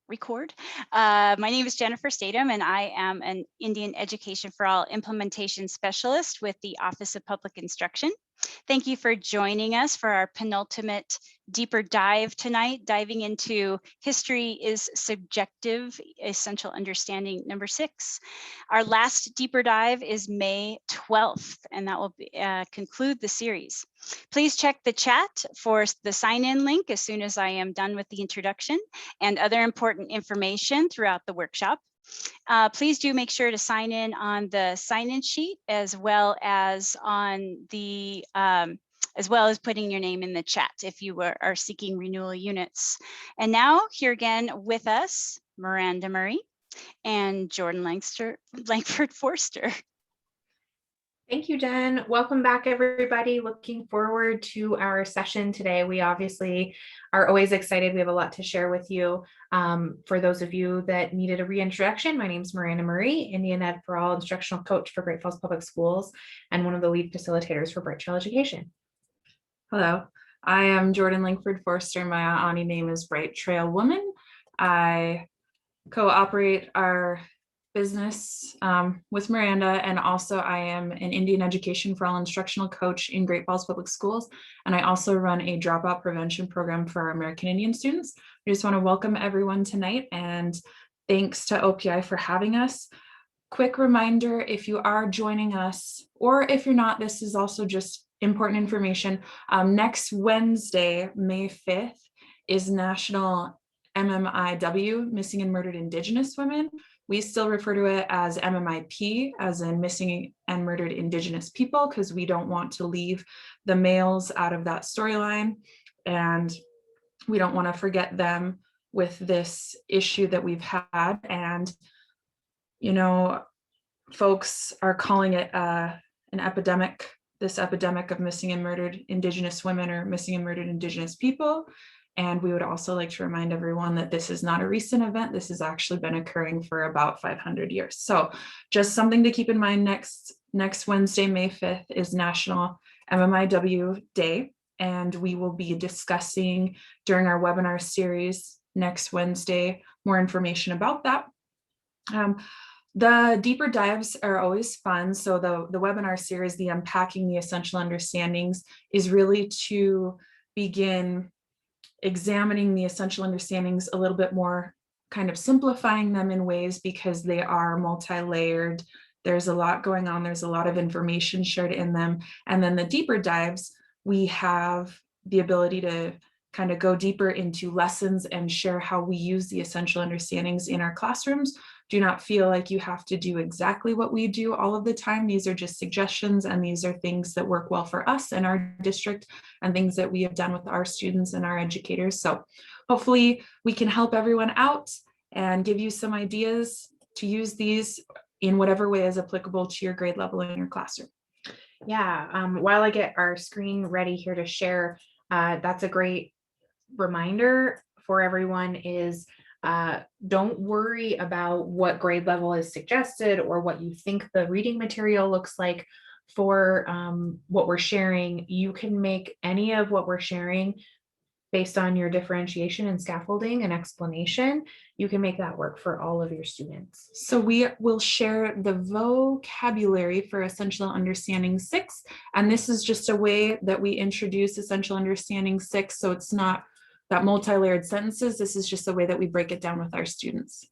Record. My name is Jennifer Statham, and I am an Indian Education for All implementation specialist with the Office of Public Instruction. Thank you for joining us for our penultimate deeper dive tonight, diving into History is Subjective, Essential Understanding number 6. Our last deeper dive is May 12th, and that will conclude the series. Please check the chat for the sign-in link as soon as I am done with the introduction and other important information throughout the workshop. Please do make sure to sign in on the sign-in sheet as well as on the putting your name in the chat if you are seeking renewal units. And now here again with us, Miranda Murray and Jordan Langford Forster. Thank you, Jen. Welcome back, everybody. Looking forward to our session today. We obviously are always excited. We have a lot to share with you. For those of you that needed a reintroduction, my name is Miranda Murray, Indian Ed for All instructional coach for Great Falls Public Schools and one of the lead facilitators for Bright Trail Education. Hello, I am Jordan Langford Forster. My Aani name is Bright Trail Woman. I co-operate our business with Miranda, and also I am an Indian Education for All instructional coach in Great Falls Public Schools, and I also run a dropout prevention program for our American Indian students. I just want to welcome everyone tonight, and thanks to OPI for having us. Quick reminder, if you are joining us, or if you're not, this is also just important information. Next Wednesday, May 5th, is National MMIW, Missing and Murdered Indigenous Women. We still refer to it as MMIP, as in Missing and Murdered Indigenous People, because we don't want to leave the males out of that storyline. And we don't want to forget them with this issue that we've had. And, you know, folks are calling it an epidemic, this epidemic of missing and murdered Indigenous women or missing and murdered Indigenous people. And we would also like to remind everyone that this is not a recent event. This has actually been occurring for about 500 years. So just something to keep in mind. Next Wednesday, May 5th, is National MMIW Day. And we will be discussing during our webinar series next Wednesday more information about that. The deeper dives are always fun. So the webinar series, the Unpacking the Essential Understandings, is really to begin examining the essential understandings a little bit more, kind of simplifying them in ways because they are multi-layered. There's a lot going on. There's a lot of information shared in them. And then the deeper dives, we have the ability to kind of go deeper into lessons and share how we use the essential understandings in our classrooms. Do not feel like you have to do exactly what we do all of the time. These are just suggestions, and these are things that work well for us and our district and things that we have done with our students and our educators. So hopefully we can help everyone out and give you some ideas to use these in whatever way is applicable to your grade level in your classroom. Yeah, while I get our screen ready here to share, that's a great reminder for everyone is don't worry about what grade level is suggested or what you think the reading material looks like for what we're sharing. You can make any of what we're sharing based on your differentiation and scaffolding and explanation. You can make that work for all of your students. So we will share the vocabulary for Essential Understanding 6. And this is just a way that we introduce Essential Understanding 6. So it's not that multi-layered sentences. This is just the way that we break it down with our students.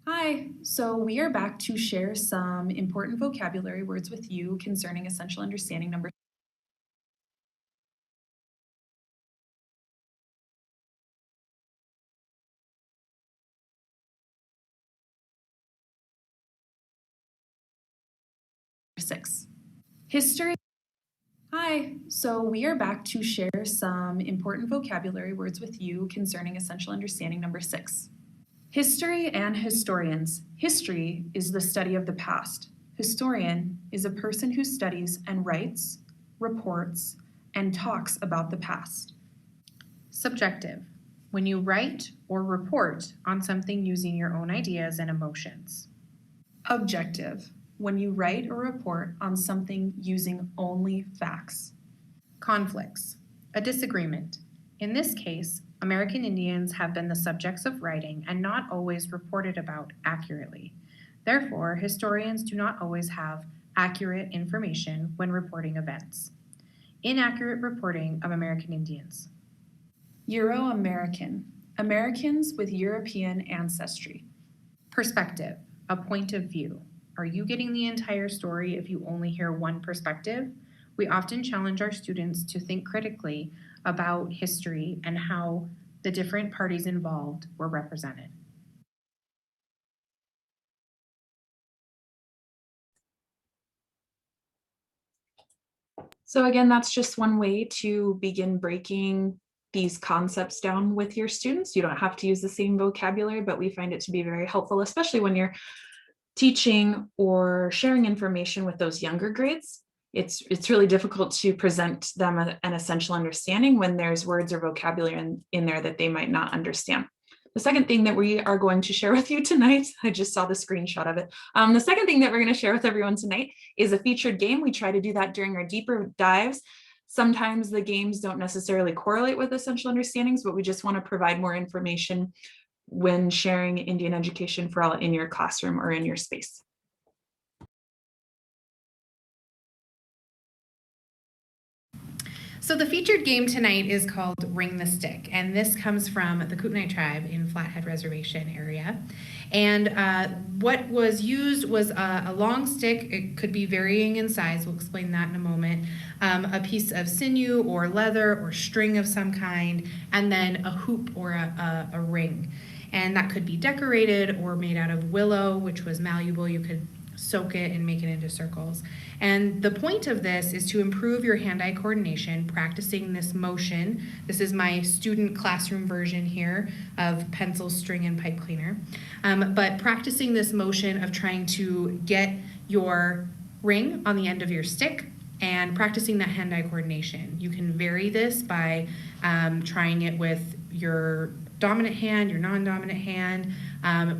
Hi, so we are back to share some important vocabulary words with you concerning Essential Understanding number 6. History. Hi, so we are back to share some important vocabulary words with you concerning Essential Understanding number 6. History and historians. History is the study of the past. Historian is a person who studies and writes, reports, and talks about the past. Subjective. When you write or report on something using your own ideas and emotions. Objective. When you write or report on something using only facts. Conflicts. A disagreement. In this case, American Indians have been the subjects of writing and not always reported about accurately. Therefore, historians do not always have accurate information when reporting events. Inaccurate reporting of American Indians. Euro-American, Americans with European ancestry. Perspective, a point of view. Are you getting the entire story if you only hear one perspective? We often challenge our students to think critically about history and how the different parties involved were represented. So again, that's just one way to begin breaking these concepts down with your students. You don't have to use the same vocabulary, but we find it to be very helpful, especially when you're teaching or sharing information with those younger grades. It's really difficult to present them an essential understanding when there's words or vocabulary in there that they might not understand. The second thing that we are going to share with you tonight, I just saw the screenshot of it. The second thing that we're going to share with everyone tonight is a featured game. We try to do that during our deeper dives. Sometimes the games don't necessarily correlate with essential understandings, but we just want to provide more information when sharing Indian education for all in your classroom or in your space. So the featured game tonight is called Ring the Stick, and this comes from the Kootenai tribe in Flathead Reservation area. And what was used was a long stick. It could be varying in size. We'll explain that in a moment. A piece of sinew or leather or string of some kind, and then a hoop or a ring. And that could be decorated or made out of willow, which was malleable. You could soak it and make it into circles. And the point of this is to improve your hand-eye coordination, practicing this motion. This is my student classroom version here of pencil, string, and pipe cleaner. But practicing this motion of trying to get your ring on the end of your stick and practicing that hand-eye coordination. You can vary this by trying it with your dominant hand, your non-dominant hand,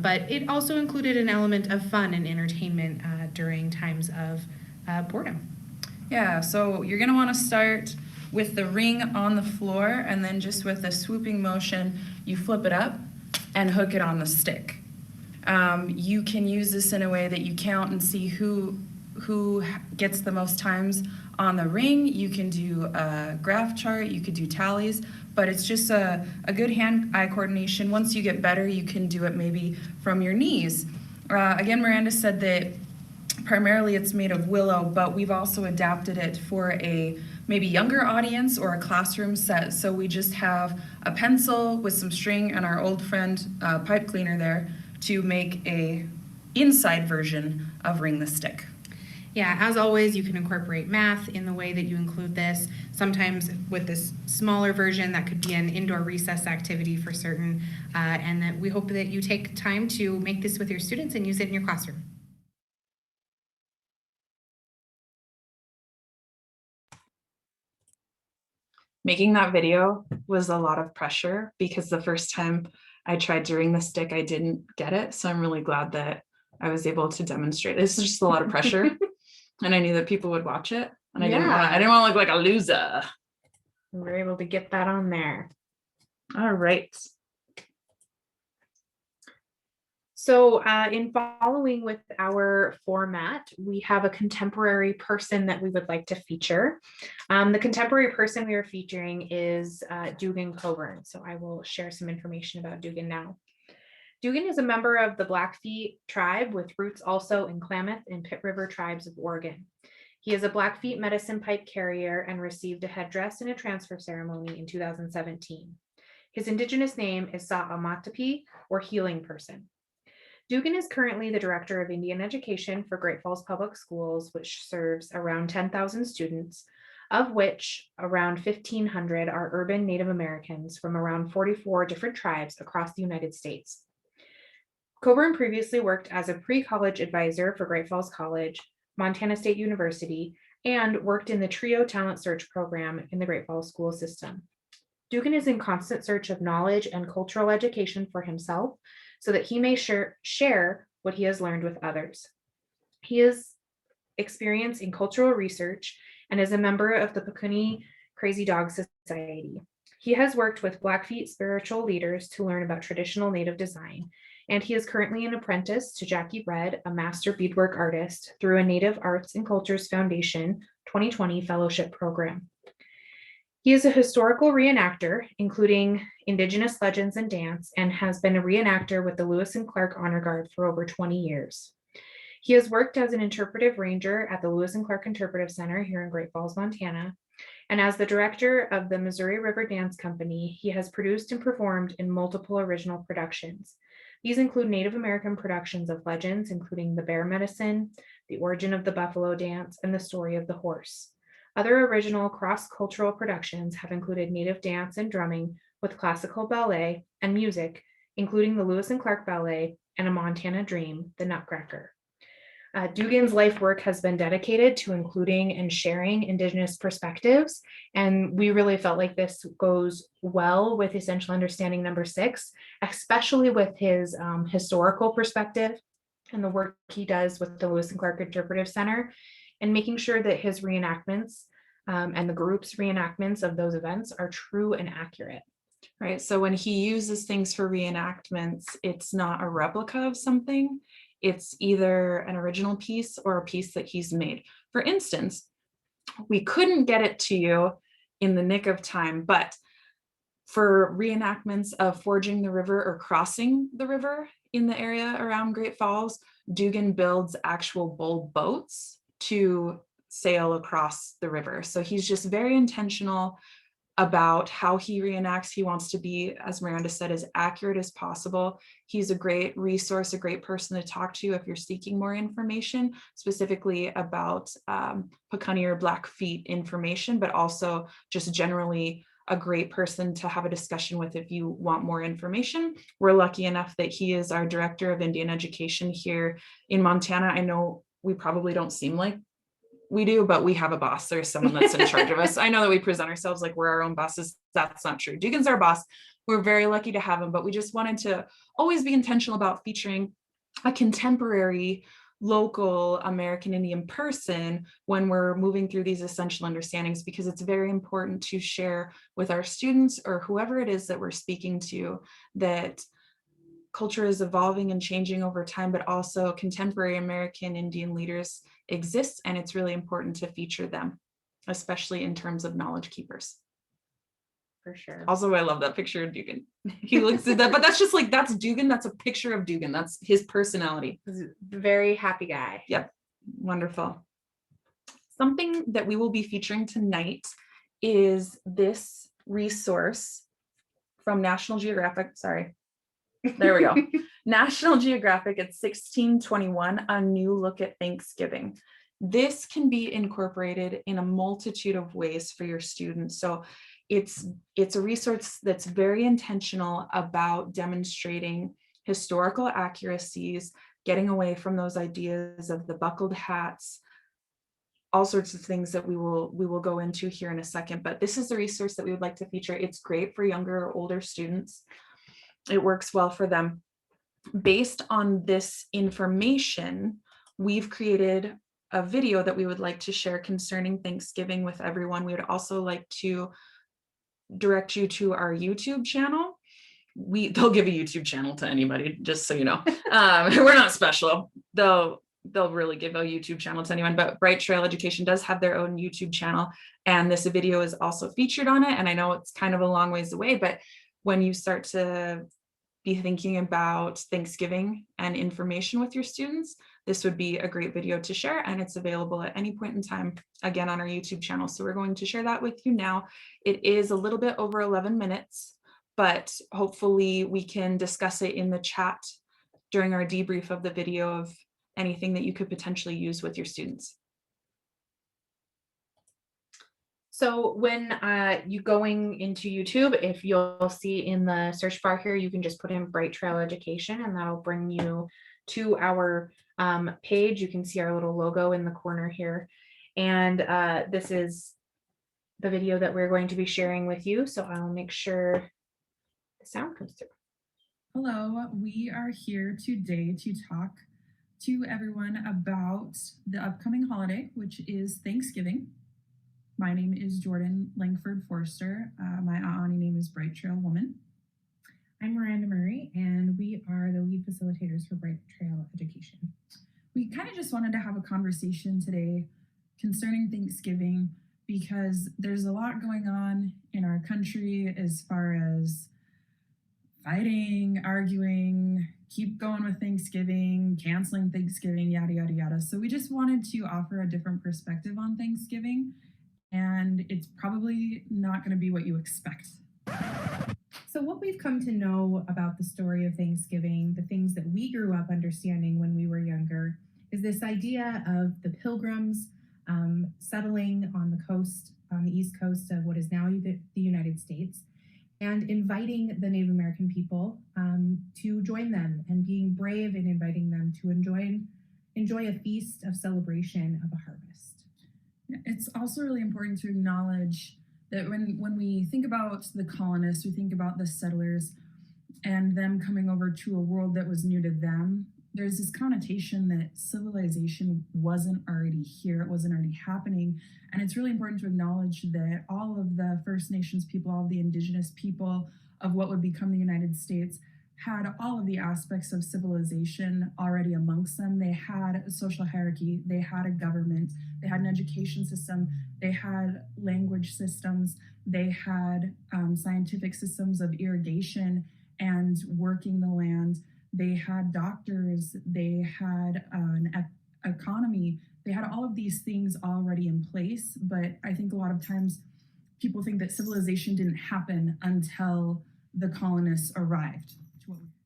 but it also included an element of fun and entertainment during times of boredom. Yeah, so you're going to want to start with the ring on the floor, and then just with a swooping motion, you flip it up and hook it on the stick. You can use this in a way that you count and see who gets the most times on the ring. You can do a graph chart, you could do tallies, but it's just a good hand-eye coordination. Once you get better, you can do it maybe from your knees. Again, Miranda said that primarily it's made of willow, but we've also adapted it for a maybe younger audience or a classroom set. So we just have a pencil with some string and our old friend pipe cleaner there to make a inside version of Ring the Stick. Yeah, as always, you can incorporate math in the way that you include this. Sometimes with this smaller version, that could be an indoor recess activity for certain, and that we hope that you take time to make this with your students and use it in your classroom. Making that video was a lot of pressure because the first time I tried to ring the stick, I didn't get it. So I'm really glad that I was able to demonstrate. This is just a lot of pressure. And I knew that people would watch it, and I didn't want to look like a loser. We were able to get that on there. All right. So in following with our format, we have a contemporary person that we would like to feature. The contemporary person we are featuring is Dugan Coburn. So I will share some information about Dugan now. Dugan is a member of the Blackfeet tribe with roots also in Klamath and Pit River tribes of Oregon. He is a Blackfeet medicine pipe carrier and received a headdress in a transfer ceremony in 2017. His indigenous name is Sa'amatapi, or healing person. Dugan is currently the director of Indian education for Great Falls Public Schools, which serves around 10,000 students, of which around 1,500 are urban Native Americans from around 44 different tribes across the United States. Coburn previously worked as a pre-college advisor for Great Falls College, Montana State University, and worked in the TRIO Talent Search program in the Great Falls school system. Dugan is in constant search of knowledge and cultural education for himself so that he may share what he has learned with others. He is experienced in cultural research and is a member of the Pekuni Crazy Dog Society. He has worked with Blackfeet spiritual leaders to learn about traditional Native design, and he is currently an apprentice to Jackie Red, a master beadwork artist, through a Native Arts and Cultures Foundation 2020 fellowship program. He is a historical reenactor, including Indigenous legends and dance, and has been a reenactor with the Lewis and Clark Honor Guard for over 20 years. He has worked as an interpretive ranger at the Lewis and Clark Interpretive Center here in Great Falls, Montana. And as the director of the Missouri River Dance Company, he has produced and performed in multiple original productions. These include Native American productions of legends, including The Bear Medicine, The Origin of the Buffalo Dance, and The Story of the Horse. Other original cross-cultural productions have included Native dance and drumming with classical ballet and music, including the Lewis and Clark Ballet and A Montana Dream, The Nutcracker. Dugan's life work has been dedicated to including and sharing Indigenous perspectives, and we really felt like this goes well with Essential Understanding number 6, especially with his historical perspective and the work he does with the Lewis and Clark Interpretive Center, and making sure that his reenactments and the group's reenactments of those events are true and accurate. Right. So when he uses things for reenactments, it's not a replica of something. It's either an original piece or a piece that he's made. For instance, we couldn't get it to you in the nick of time, but for reenactments of forging the river or crossing the river in the area around Great Falls, Dugan builds actual bull boats to sail across the river. So he's just very intentional about how he reenacts. He wants to be, as Miranda said, as accurate as possible. He's a great resource, a great person to talk to if you're seeking more information, specifically about Piikani or Blackfeet information, but also just generally a great person to have a discussion with if you want more information. We're lucky enough that he is our director of Indian education here in Montana. I know we probably don't seem like we do, but we have a boss. There's someone that's in charge of us. I know that we present ourselves like we're our own bosses. That's not true. Dugan's our boss. We're very lucky to have him, but we just wanted to always be intentional about featuring a contemporary local American Indian person when we're moving through these essential understandings, because it's very important to share with our students or whoever it is that we're speaking to that culture is evolving and changing over time, but also contemporary American Indian leaders exist, and it's really important to feature them, especially in terms of knowledge keepers. For sure. Also, I love that picture of Dugan. He looks at that, but that's just like, that's Dugan. That's a picture of Dugan. That's his personality. He's a very happy guy. Yep. Wonderful. Something that we will be featuring tonight is this resource from National Geographic. Sorry. There we go. National Geographic at 1621, A New Look at Thanksgiving. This can be incorporated in a multitude of ways for your students. So it's a resource that's very intentional about demonstrating historical accuracies, getting away from those ideas of the buckled hats, all sorts of things that we will go into here in a second. But this is the resource that we would like to feature. It's great for younger or older students. It works well for them. Based on this information, we've created a video that we would like to share concerning Thanksgiving with everyone. We would also like to direct you to our YouTube channel. They'll give a YouTube channel to anybody, just so you know. We're not special. They'll really give a YouTube channel to anyone, but Bright Trail Education does have their own YouTube channel, and this video is also featured on it. And I know it's kind of a long ways away, but when you start to be thinking about Thanksgiving and information with your students, this would be a great video to share, and it's available at any point in time, again, on our YouTube channel. So we're going to share that with you now. It is a little bit over 11 minutes, but hopefully we can discuss it in the chat during our debrief of the video of anything that you could potentially use with your students. So when you going into YouTube, if you'll see in the search bar here, you can just put in Bright Trail Education, and that'll bring you to our page. You can see our little logo in the corner here. And this is the video that we're going to be sharing with you. So I'll make sure the sound comes through. Hello, we are here today to talk to everyone about the upcoming holiday, which is Thanksgiving. My name is Jordan Langford Forster. My Aani name is Bright Trail Woman. I'm Miranda Murray, and we are the lead facilitators for Bright Trail Education. We kind of just wanted to have a conversation today concerning Thanksgiving because there's a lot going on in our country as far as fighting, arguing, keep going with Thanksgiving, canceling Thanksgiving, yada, yada, yada. So we just wanted to offer a different perspective on Thanksgiving, and it's probably not going to be what you expect. So what we've come to know about the story of Thanksgiving, the things that we grew up understanding when we were younger, is this idea of the Pilgrims settling on the coast, on the east coast of what is now the United States, and inviting the Native American people to join them and being brave and inviting them to enjoy a feast of celebration of a harvest. It's also really important to acknowledge that when we think about the colonists, we think about the settlers and them coming over to a world that was new to them, there's this connotation that civilization wasn't already here, it wasn't already happening. And it's really important to acknowledge that all of the First Nations people, all of the indigenous people of what would become the United States had all of the aspects of civilization already amongst them. They had a social hierarchy, they had a government, they had an education system, they had language systems, they had scientific systems of irrigation and working the land. They had doctors, they had an economy, they had all of these things already in place. But I think a lot of times people think that civilization didn't happen until the colonists arrived.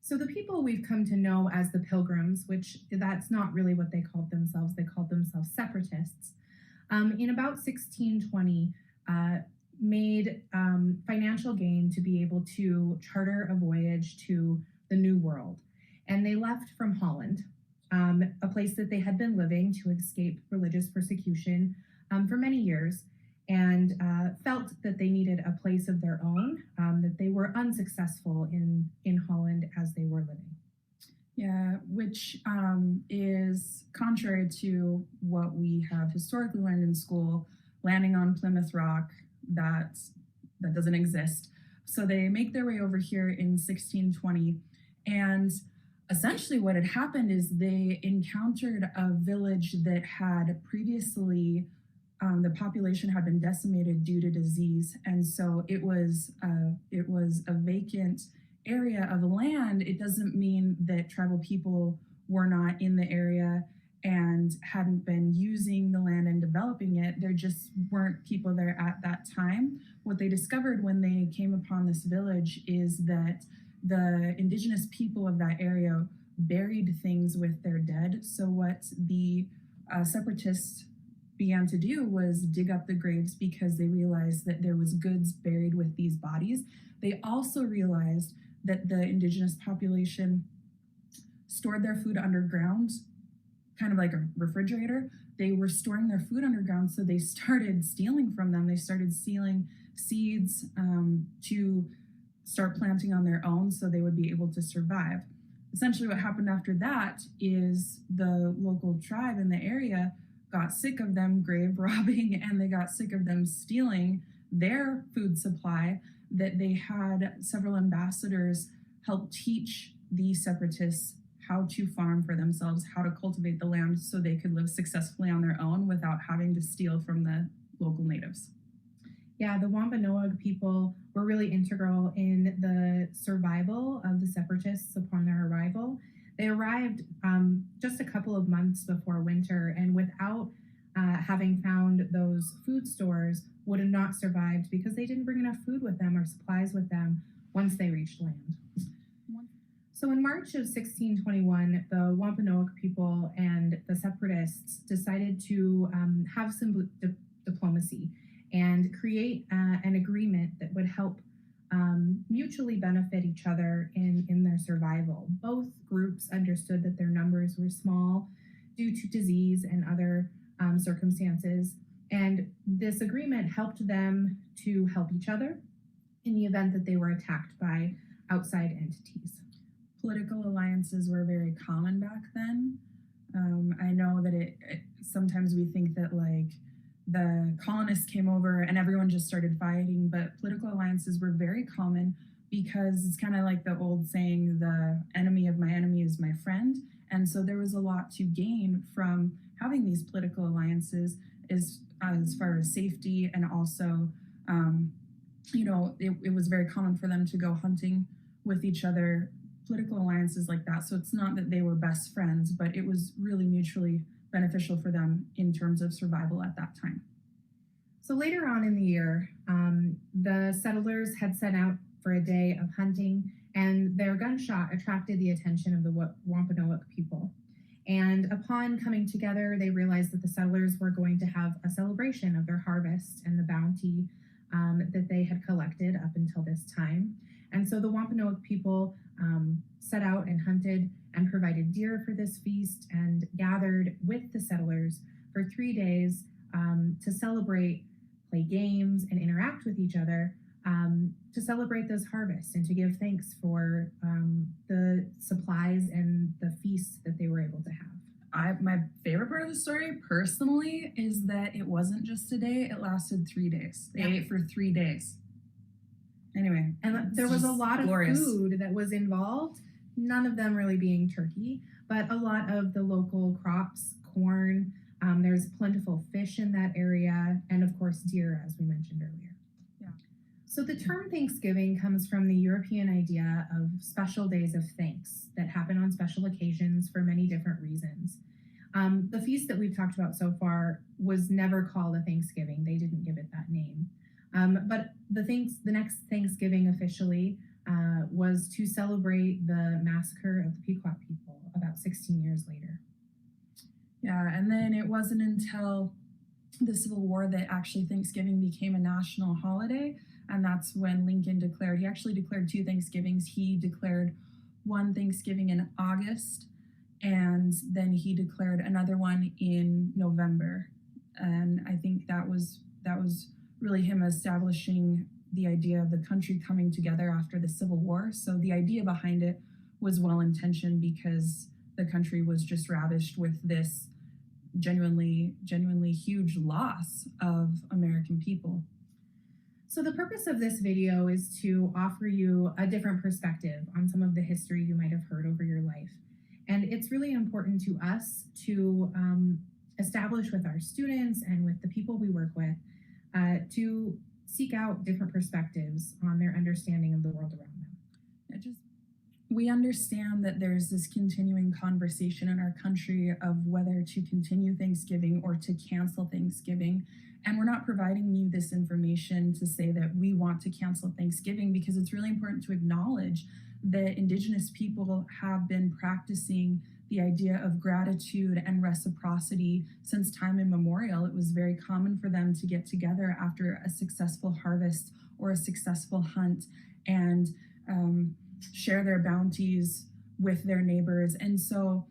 So the people we've come to know as the Pilgrims, which that's not really what they called themselves separatists, in about 1620, made financial gain to be able to charter a voyage to the New World. And they left from Holland, a place that they had been living to escape religious persecution for many years, and felt that they needed a place of their own, that they were unsuccessful in Holland as they were living. Yeah, which is contrary to what we have historically learned in school, landing on Plymouth Rock, that doesn't exist. So they make their way over here in 1620, and essentially what had happened is they encountered a village that had previously, the population had been decimated due to disease. And so it was a vacant area of land. It doesn't mean that tribal people were not in the area and hadn't been using the land and developing it. There just weren't people there at that time. What they discovered when they came upon this village is that the indigenous people of that area buried things with their dead. So what the separatists began to do was dig up the graves because they realized that there was goods buried with these bodies. They also realized that the indigenous population stored their food underground, kind of like a refrigerator. They were storing their food underground, so they started stealing from them. They started stealing seeds to start planting on their own so they would be able to survive. Essentially what happened after that is the local tribe in the area got sick of them grave robbing, and they got sick of them stealing their food supply, that they had several ambassadors help teach the separatists how to farm for themselves, how to cultivate the land so they could live successfully on their own without having to steal from the local natives. Yeah, the Wampanoag people were really integral in the survival of the separatists upon their arrival. They arrived just a couple of months before winter, and without having found those food stores, would have not survived because they didn't bring enough food with them or supplies with them once they reached land. So in March of 1621, the Wampanoag people and the separatists decided to have some diplomacy and create an agreement that would help mutually benefit each other in their survival. Both groups understood that their numbers were small due to disease and other circumstances, and this agreement helped them to help each other in the event that they were attacked by outside entities. Political alliances were very common back then. I know that it sometimes we think that like the colonists came over and everyone just started fighting. But political alliances were very common because it's kind of like the old saying, the enemy of my enemy is my friend. And so there was a lot to gain from having these political alliances as far as safety, and also, it was very common for them to go hunting with each other, political alliances like that. So it's not that they were best friends, but it was really mutually beneficial for them in terms of survival at that time. So later on in the year, the settlers had set out for a day of hunting, and their gunshot attracted the attention of the Wampanoag people. And upon coming together, they realized that the settlers were going to have a celebration of their harvest and the bounty that they had collected up until this time. And so the Wampanoag people set out and hunted and provided deer for this feast, and gathered with the settlers for 3 days to celebrate, play games, and interact with each other, to celebrate those harvests and to give thanks for the supplies and the feasts that they were able to have. My favorite part of the story personally is that it wasn't just a day, it lasted 3 days. They ate for 3 days. Anyway, and there was a lot glorious of food that was involved, none of them really being turkey, but a lot of the local crops, corn, there's plentiful fish in that area, and of course deer, as we mentioned earlier. Yeah. So the term Thanksgiving comes from the European idea of special days of thanks that happen on special occasions for many different reasons. The feast that we've talked about so far was never called a Thanksgiving. They didn't give it that name. But the next Thanksgiving officially was to celebrate the massacre of the Pequot people about 16 years later. Yeah, and then it wasn't until the Civil War that actually Thanksgiving became a national holiday, and that's when Lincoln declared, he actually declared 2 Thanksgivings. He declared one Thanksgiving in August, and then he declared another one in November. And I think that was really him establishing the idea of the country coming together after the Civil War. So the idea behind it was well-intentioned, because the country was just ravished with this genuinely huge loss of American people. So the purpose of this video is to offer you a different perspective on some of the history you might have heard over your life. And it's really important to us to establish with our students and with the people we work with to seek out different perspectives on their understanding of the world around them. We understand that there's this continuing conversation in our country of whether to continue Thanksgiving or to cancel Thanksgiving. And we're not providing you this information to say that we want to cancel Thanksgiving, because it's really important to acknowledge that Indigenous people have been practicing the idea of gratitude and reciprocity since time immemorial. It was very common for them to get together after a successful harvest or a successful hunt and share their bounties with their neighbors. And so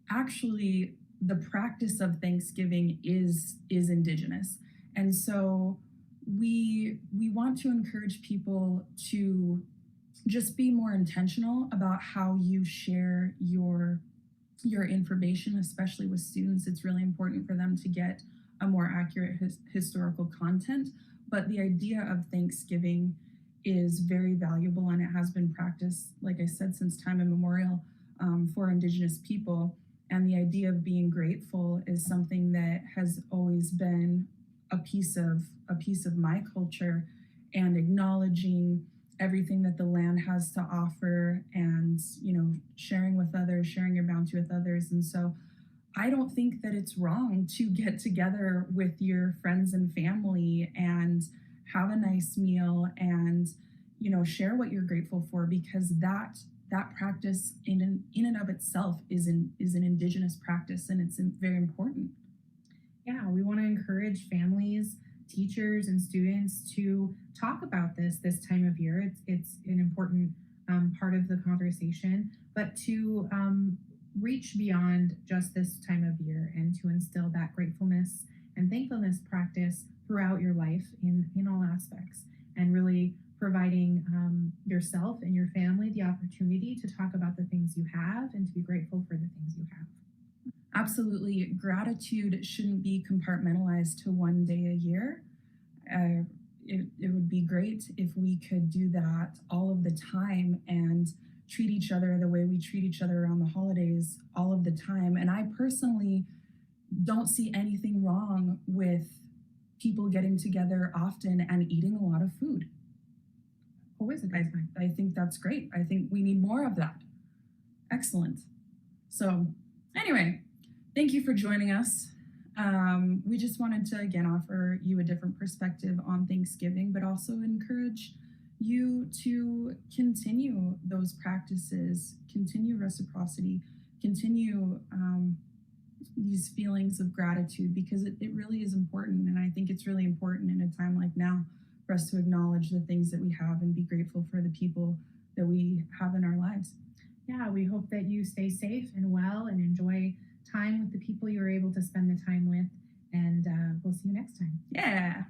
actually the practice of Thanksgiving is Indigenous. And so we want to encourage people to just be more intentional about how you share your information, especially with students. It's really important for them to get a more accurate historical content. But the idea of Thanksgiving is very valuable, and it has been practiced, like I said, since time immemorial for Indigenous people. And the idea of being grateful is something that has always been a piece of my culture, and acknowledging everything that the land has to offer, and sharing with others, sharing your bounty with others. And so I don't think that it's wrong to get together with your friends and family and have a nice meal and share what you're grateful for, because that practice in and of itself is an Indigenous practice, and it's very important. Yeah, we want to encourage families, teachers, and students to talk about this time of year. It's an important part of the conversation, but to reach beyond just this time of year and to instill that gratefulness and thankfulness practice throughout your life in all aspects, and really providing yourself and your family the opportunity to talk about the things you have and to be grateful for the things you have. absolutely, gratitude shouldn't be compartmentalized to one day a year. It would be great if we could do that all of the time and treat each other the way we treat each other around the holidays all of the time. And I personally don't see anything wrong with people getting together often and eating a lot of food. Always a good time. I think that's great. I think we need more of that. Excellent. So anyway, thank you for joining us. We just wanted to again offer you a different perspective on Thanksgiving, but also encourage you to continue those practices, continue reciprocity, continue these feelings of gratitude, because it really is important. And I think it's really important in a time like now for us to acknowledge the things that we have and be grateful for the people that we have in our lives. Yeah, we hope that you stay safe and well and enjoy time with the people you're able to spend the time with. And we'll see you next time. Yeah.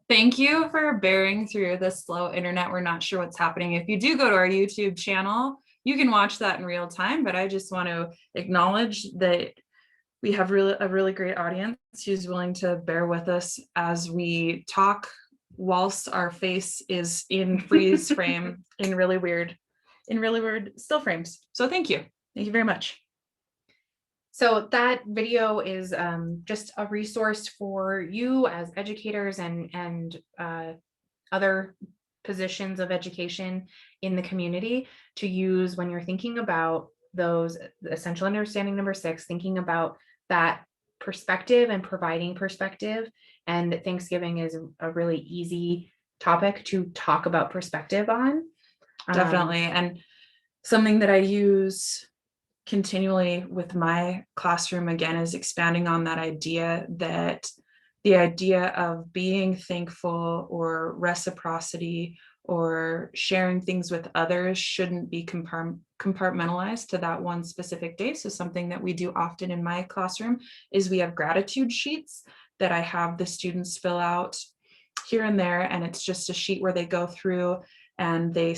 Thank you for bearing through the slow internet. We're not sure what's happening. If you do go to our YouTube channel, you can watch that in real time, but I just want to acknowledge that we have a really great audience who's willing to bear with us as we talk whilst our face is in freeze frame in really weird still frames. So thank you. Thank you very much. So that video is just a resource for you as educators and other positions of education in the community to use when you're thinking about those essential understanding number 6, thinking about that perspective and providing perspective. And Thanksgiving is a really easy topic to talk about perspective on. Definitely. And something that I use continually with my classroom again is expanding on that idea, that the idea of being thankful or reciprocity or sharing things with others shouldn't be compartmentalized to that one specific day. So something that we do often in my classroom is we have gratitude sheets that I have the students fill out here and there, and it's just a sheet where they go through and they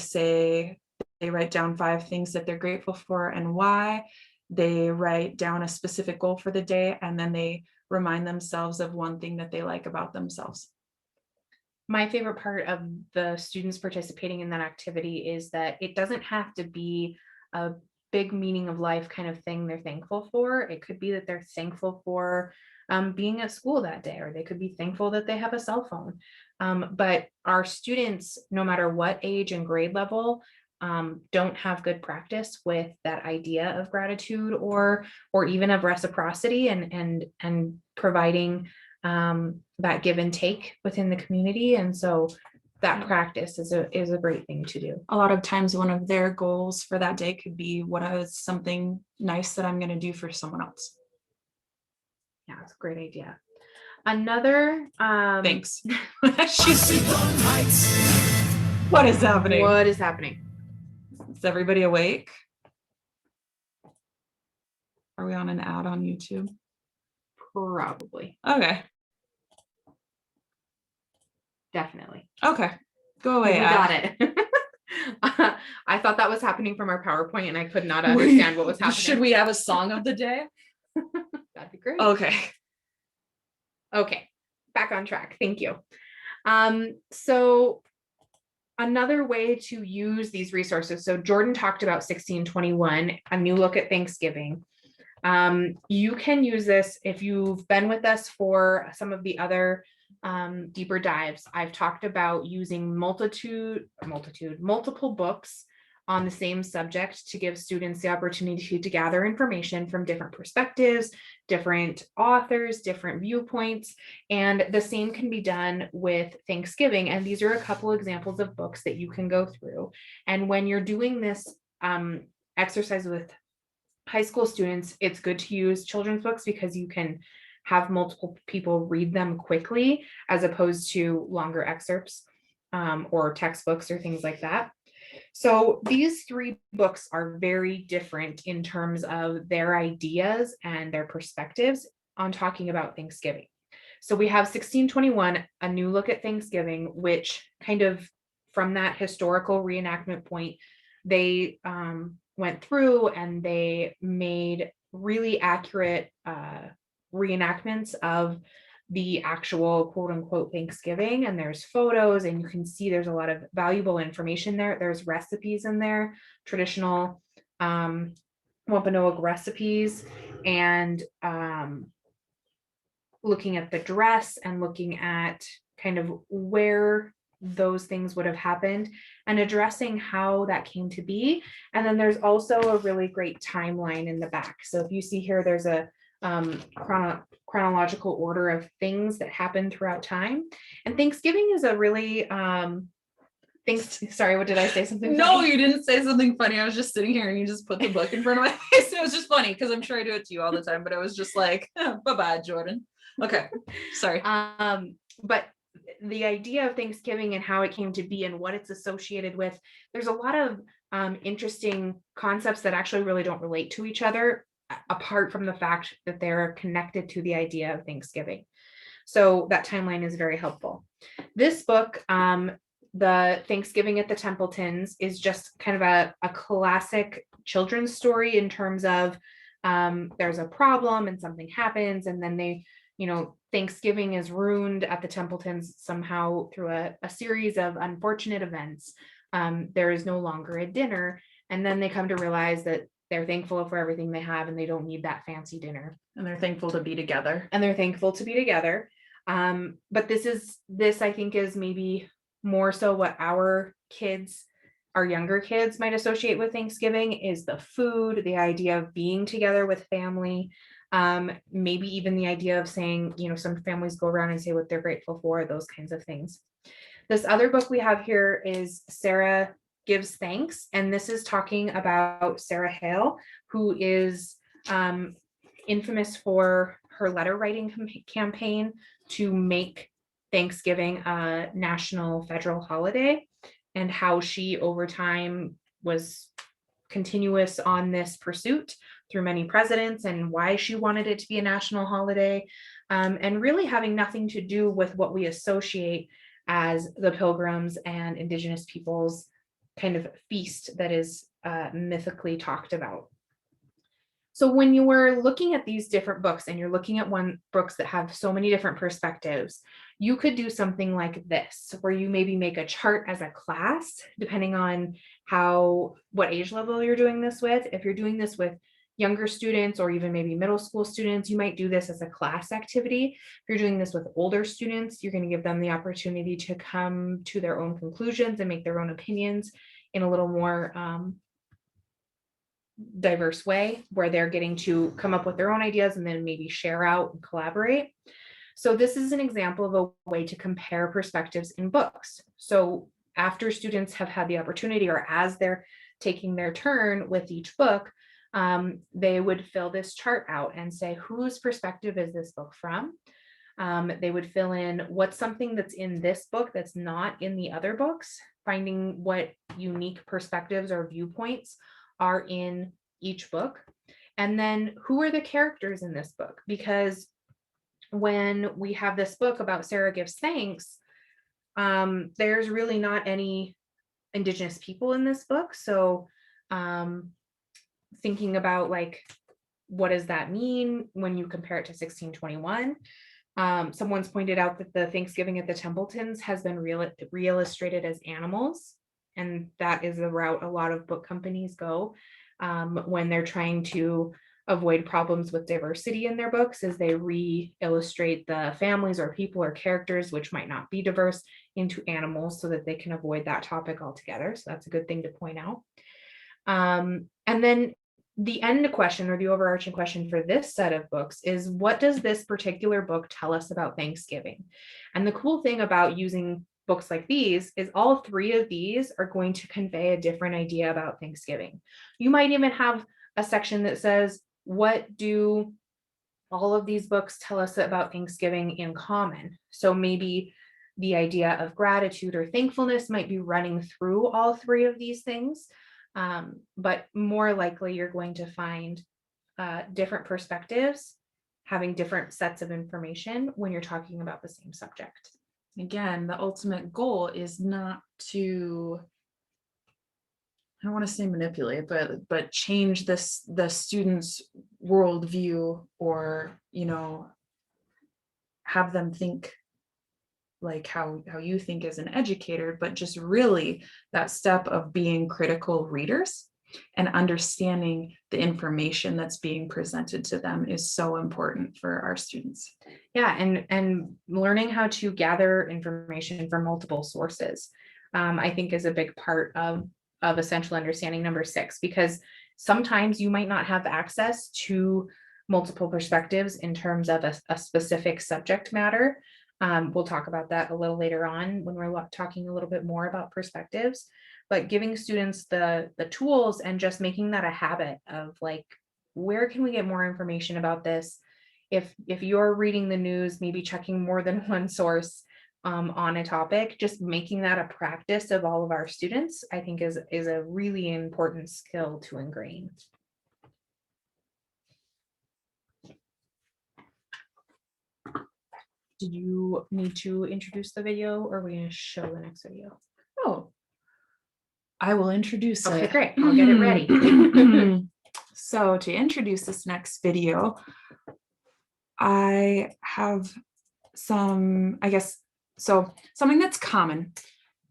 write down 5 things that they're grateful for and why. They write down a specific goal for the day, and then they remind themselves of one thing that they like about themselves. My favorite part of the students participating in that activity is that it doesn't have to be a big meaning of life kind of thing they're thankful for. It could be that they're thankful for being at school that day, or they could be thankful that they have a cell phone. But our students, no matter what age and grade level, don't have good practice with that idea of gratitude or even of reciprocity and providing that give and take within the community. And so that practice is a great thing to do. A lot of times one of their goals for that day could be, what is something nice that I'm going to do for someone else? Yeah, it's a great idea. Another thanks. What is happening? What is happening? Is everybody awake? Are we on an ad on YouTube? Probably. Okay. Definitely. Okay. Go away. We got it. I thought that was happening from our PowerPoint and I could not understand what was happening. Should we have a song of the day? That'd be great. Okay. Okay. Back on track. Thank you. So another way to use these resources. So Jordan talked about 1621, a new look at Thanksgiving. You can use this if you've been with us for some of the other deeper dives. I've talked about using multiple books on the same subject to give students the opportunity to gather information from different perspectives, different authors, different viewpoints, and the same can be done with Thanksgiving. And these are a couple examples of books that you can go through. And when you're doing this exercise with high school students, it's good to use children's books because you can have multiple people read them quickly as opposed to longer excerpts or textbooks or things like that. So these 3 books are very different in terms of their ideas and their perspectives on talking about Thanksgiving. So we have 1621, A New Look at Thanksgiving, which kind of from that historical reenactment point, they went through and they made really accurate reenactments of the actual quote unquote Thanksgiving. And there's photos, and you can see there's a lot of valuable information there. There's recipes in there, traditional Wampanoag recipes, and looking at the dress and looking at kind of where those things would have happened and addressing how that came to be. And then there's also a really great timeline in the back. So if you see here, there's a chronological order of things that happened throughout time. And Thanksgiving is a really sorry, what did I say? Something No, funny? you didn't say something funny. I was just sitting here and you just put the book in front of my face. It was just funny because I'm sure I do it to you all the time, but I was just like, bye-bye, Jordan. Okay, sorry. But the idea of Thanksgiving and how it came to be and what it's associated with, there's a lot of interesting concepts that actually really don't relate to each other, apart from the fact that they're connected to the idea of Thanksgiving. So that timeline is very helpful. This book, The Thanksgiving at the Templetons, is just kind of a classic children's story in terms of there's a problem and something happens, and then they, Thanksgiving is ruined at the Templetons somehow through a series of unfortunate events. There is no longer a dinner, and then they come to realize that they're thankful for everything they have and they don't need that fancy dinner. And they're thankful to be together. But this I think is maybe more so what our younger kids might associate with Thanksgiving is the food, the idea of being together with family, maybe even the idea of saying, some families go around and say what they're grateful for, those kinds of things. This other book we have here is Sarah Gives Thanks, and this is talking about Sarah Hale, who is infamous for her letter writing campaign to make Thanksgiving a national federal holiday, and how she over time was continuous on this pursuit through many presidents, and why she wanted it to be a national holiday, and really having nothing to do with what we associate as the Pilgrims and Indigenous peoples kind of feast that is mythically talked about. So when you were looking at these different books and you're looking at books that have so many different perspectives, you could do something like this, where you maybe make a chart as a class, depending on what age level you're doing this with. If you're doing this with younger students or even maybe middle school students, you might do this as a class activity. If you're doing this with older students, you're going to give them the opportunity to come to their own conclusions and make their own opinions in a little more diverse way, where they're getting to come up with their own ideas and then maybe share out and collaborate. So this is an example of a way to compare perspectives in books. So after students have had the opportunity, or as they're taking their turn with each book, they would fill this chart out and say, whose perspective is this book from? They would fill in what's something that's in this book that's not in the other books, finding what unique perspectives or viewpoints are in each book. And then who are the characters in this book? Because when we have this book about Sarah Gives Thanks, there's really not any Indigenous people in this book. So thinking about what does that mean when you compare it to 1621? Someone's pointed out that the Thanksgiving at the Templetons has been re-illustrated as animals. And that is the route a lot of book companies go when they're trying to avoid problems with diversity in their books, is they re-illustrate the families or people or characters which might not be diverse into animals so that they can avoid that topic altogether. So that's a good thing to point out. And then the end question, or the overarching question for this set of books, is what does this particular book tell us about Thanksgiving? And the cool thing about using books like these is all three of these are going to convey a different idea about Thanksgiving. You might even have a section that says, what do all of these books tell us about Thanksgiving in common? So maybe the idea of gratitude or thankfulness might be running through all three of these things. But more likely you're going to find different perspectives having different sets of information when you're talking about the same subject. Again, the ultimate goal is not to, I don't want to say manipulate, but change the student's worldview, or, you know, have them think like how you think as an educator, but just really that step of being critical readers and understanding the information that's being presented to them is so important for our students. Yeah, and learning how to gather information from multiple sources, I think is a big part of essential understanding number 6, because sometimes you might not have access to multiple perspectives in terms of a specific subject matter. We'll talk about that a little later on when we're talking a little bit more about perspectives, but giving students the tools and just making that a habit of like, where can we get more information about this? If you're reading the news, maybe checking more than one source on a topic, just making that a practice of all of our students, I think is a really important skill to ingrain. Do you need to introduce the video, or are we going to show the next video? Oh, I will introduce Okay, it. great. I'll get it ready. So to introduce this next video, I have some, I guess, so something that's common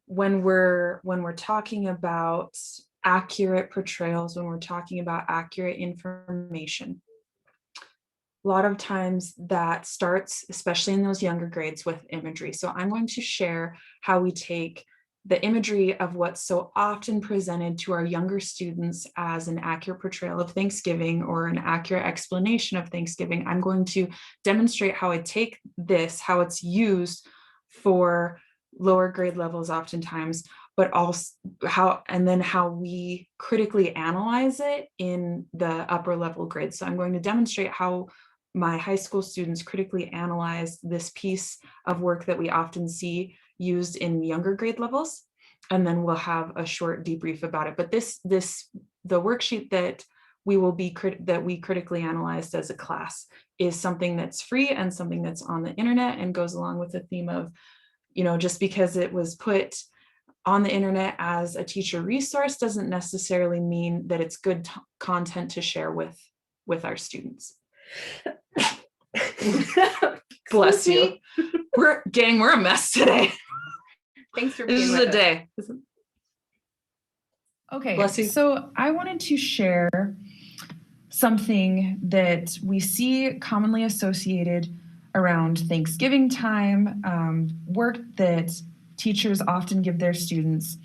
when we're talking about accurate portrayals, when we're talking about accurate information. A lot of times that starts, especially in those younger grades, with imagery. So I'm going to share how we take the imagery of what's so often presented to our younger students as an accurate portrayal of Thanksgiving or an accurate explanation of Thanksgiving. I'm going to demonstrate how I take this, how it's used for lower grade levels oftentimes, but also how we critically analyze it in the upper level grades. So I'm going to demonstrate how my high school students critically analyze this piece of work that we often see used in younger grade levels, and then we'll have a short debrief about it. But the worksheet that we critically analyzed as a class is something that's free and something that's on the internet, and goes along with the theme of, you know, just because it was put on the internet as a teacher resource doesn't necessarily mean that it's good content to share with our students. Bless you. We're a mess today. Thanks for being This is with a us. day. Okay, Bless you. so I wanted to share something that we see commonly associated around Thanksgiving time. Work that teachers often give their students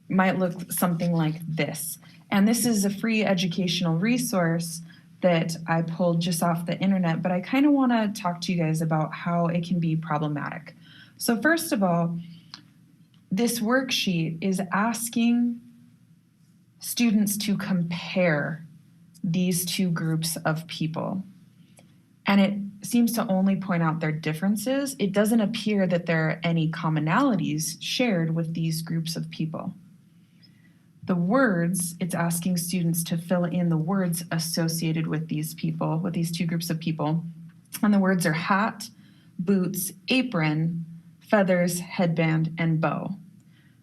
might look something like this. And this is a free educational resource that I pulled just off the internet, but I kind of want to talk to you guys about how it can be problematic. So first of all, this worksheet is asking students to compare these two groups of people. And it seems to only point out their differences. It doesn't appear that there are any commonalities shared with these groups of people. The words, it's asking students to fill in the words associated with these people, with these two groups of people. And the words are hat, boots, apron, feathers, headband, and bow.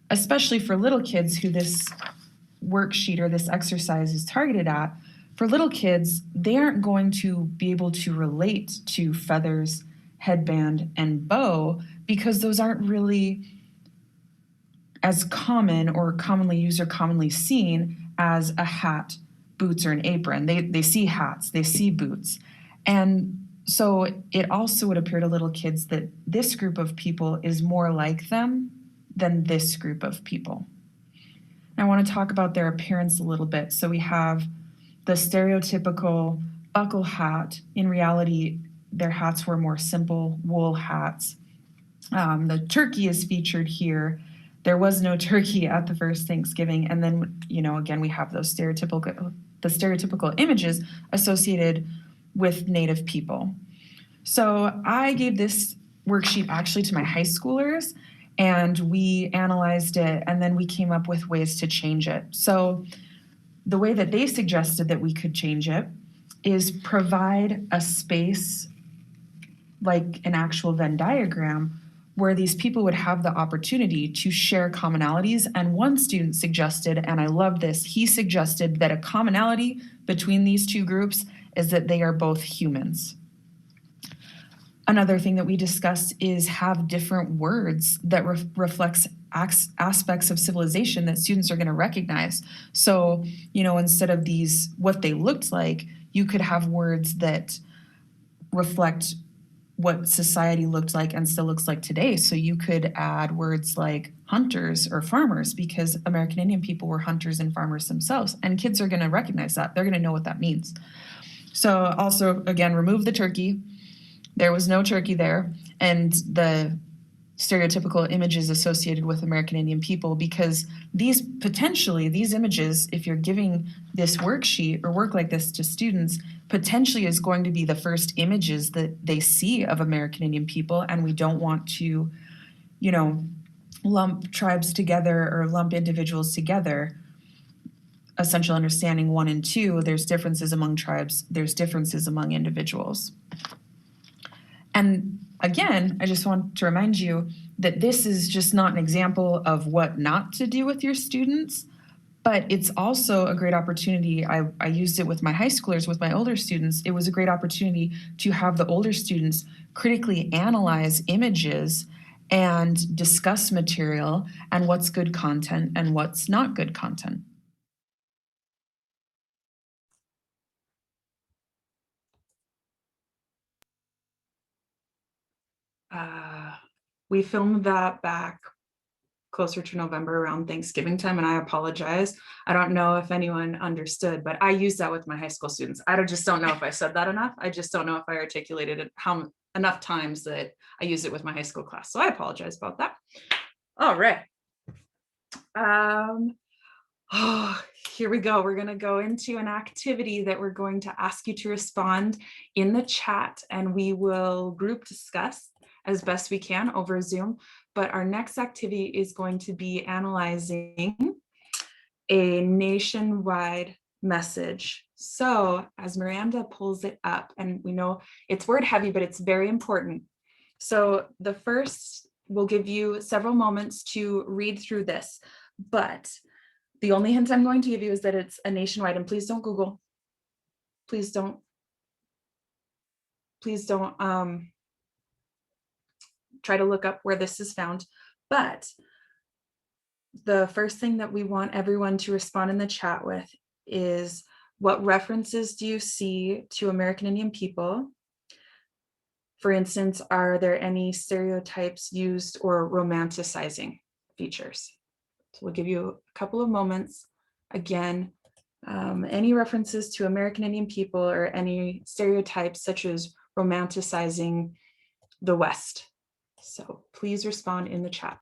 Especially for little kids who this worksheet or this exercise is targeted at, for little kids, they aren't going to be able to relate to feathers, headband, and bow because those aren't really as common or commonly used or commonly seen as a hat, boots, or an apron. They see hats, they see boots. And so it also would appear to little kids that this group of people is more like them than this group of people. I want to talk about their appearance a little bit. So we have the stereotypical buckle hat. In reality, their hats were more simple wool hats. The turkey is featured here. There was no turkey at the first Thanksgiving. And then, again, we have those stereotypical images associated with Native people. So I gave this worksheet actually to my high schoolers, and we analyzed it, and then we came up with ways to change it. So the way that they suggested that we could change it is provide a space like an actual Venn diagram where these people would have the opportunity to share commonalities. And one student suggested, and I love this, he suggested that a commonality between these two groups is that they are both humans. Another thing that we discussed is have different words that reflects aspects of civilization that students are going to recognize. So, instead of these, what they looked like, you could have words that reflect what society looked like and still looks like today. So you could add words like hunters or farmers, because American Indian people were hunters and farmers themselves. And kids are going to recognize that. They're going to know what that means. So also, again, remove the turkey. There was no turkey there. And the stereotypical images associated with American Indian people, because these images, if you're giving this worksheet or work like this to students, potentially is going to be the first images that they see of American Indian people. And we don't want to, lump tribes together or lump individuals together. Essential understanding 1 and 2, there's differences among tribes, there's differences among individuals. And again, I just want to remind you that this is just not an example of what not to do with your students, but it's also a great opportunity. I used it with my high schoolers, with my older students. It was a great opportunity to have the older students critically analyze images and discuss material and what's good content and what's not good content. We filmed that back closer to November around Thanksgiving time, and I apologize. I don't know if anyone understood, but I use that with my high school students. I just don't know if I said that enough. I just don't know if I articulated it enough times that I use it with my high school class. So I apologize about that. All right. Here we go. We're going to go into an activity that we're going to ask you to respond in the chat, and we will group discuss as best we can over Zoom. But our next activity is going to be analyzing a nationwide message. So as Miranda pulls it up, and we know it's word heavy, but it's very important. So the first, we'll give you several moments to read through this, but the only hint I'm going to give you is that it's a nationwide, and please don't Google. Please don't try to look up where this is found. But the first thing that we want everyone to respond in the chat with is, what references do you see to American Indian people? For instance, are there any stereotypes used or romanticizing features? So we'll give you a couple of moments. Again, any references to American Indian people or any stereotypes such as romanticizing the West. So please respond in the chat.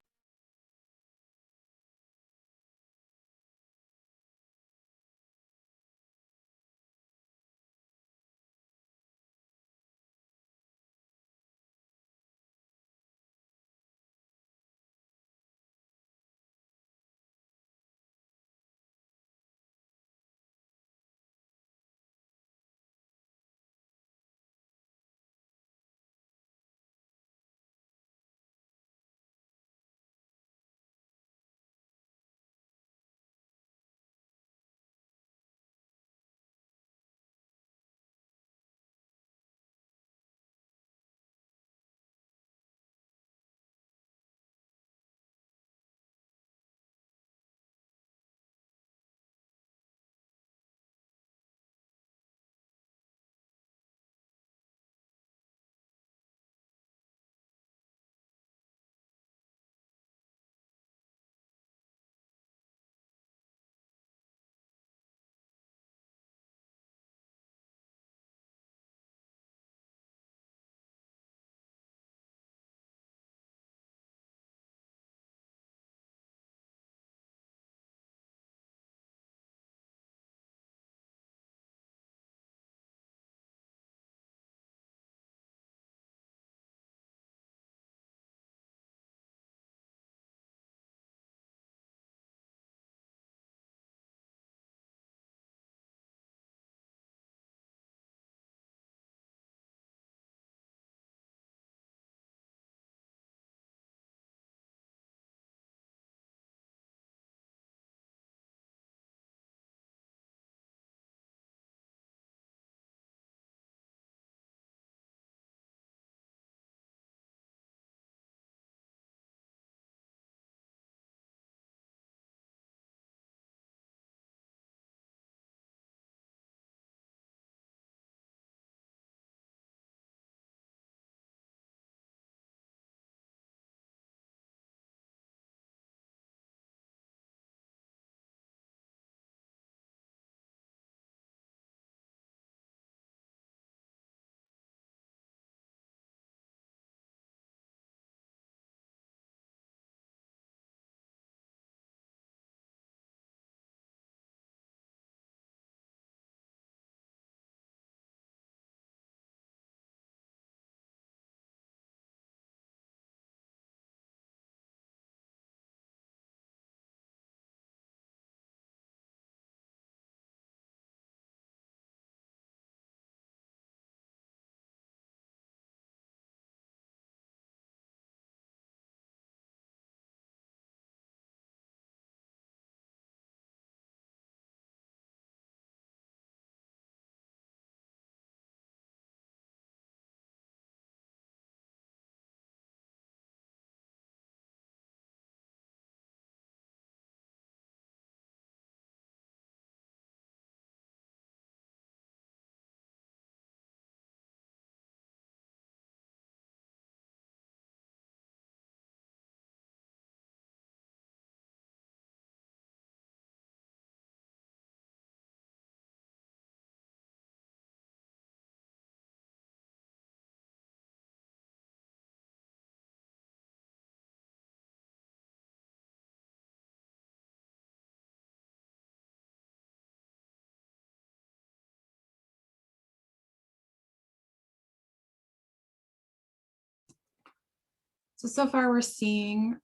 So far we're seeing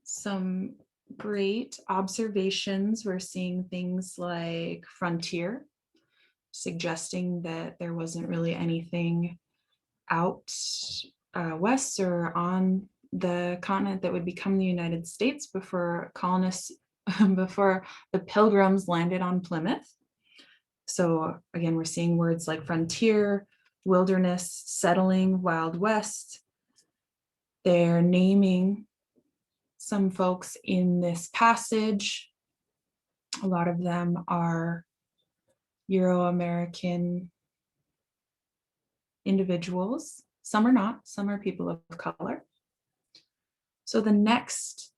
some great observations. We're seeing things like frontier, suggesting that there wasn't really anything out west or on the continent that would become the United States before colonists, before the Pilgrims landed on Plymouth. So again, we're seeing words like frontier, wilderness, settling, Wild West. They're naming some folks in this passage. A lot of them are Euro-American individuals. Some are not, some are people of color. So the next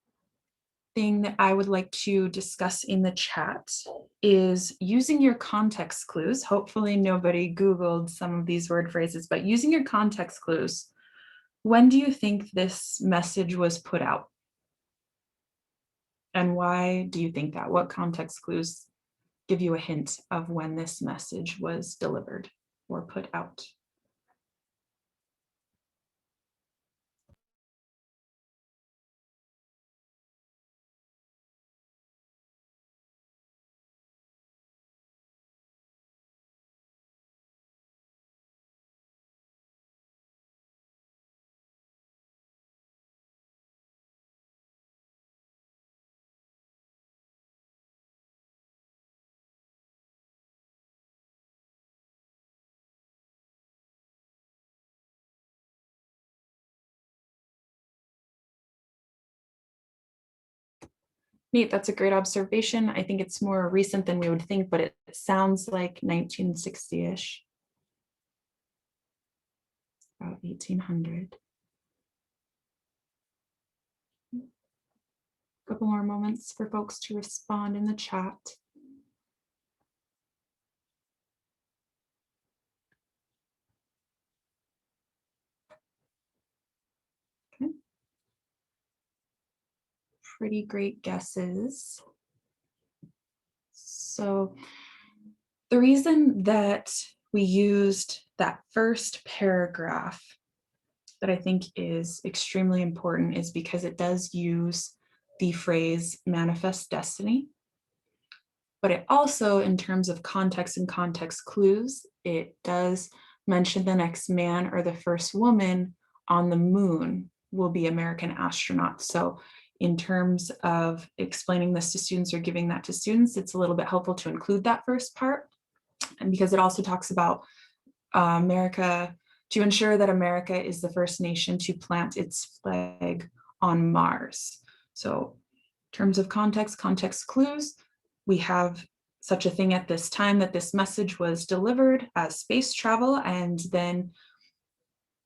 thing that I would like to discuss in the chat is using your context clues. Hopefully nobody Googled some of these word phrases, but using your context clues. When do you think this message was put out? And why do you think that? What context clues give you a hint of when this message was delivered or put out? Neat, that's a great observation. I think it's more recent than we would think, but it sounds like 1960-ish, about 1800. A couple more moments for folks to respond in the chat. Okay. Pretty great guesses. So the reason that we used that first paragraph that I think is extremely important is because it does use the phrase manifest destiny. But it also, in terms of context and context clues, it does mention the next man or the first woman on the moon will be American astronauts. So in terms of explaining this to students or giving that to students, it's a little bit helpful to include that first part. And because it also talks about America, to ensure that America is the first nation to plant its flag on Mars. So in terms of context, context clues, we have such a thing at this time that this message was delivered as space travel, and then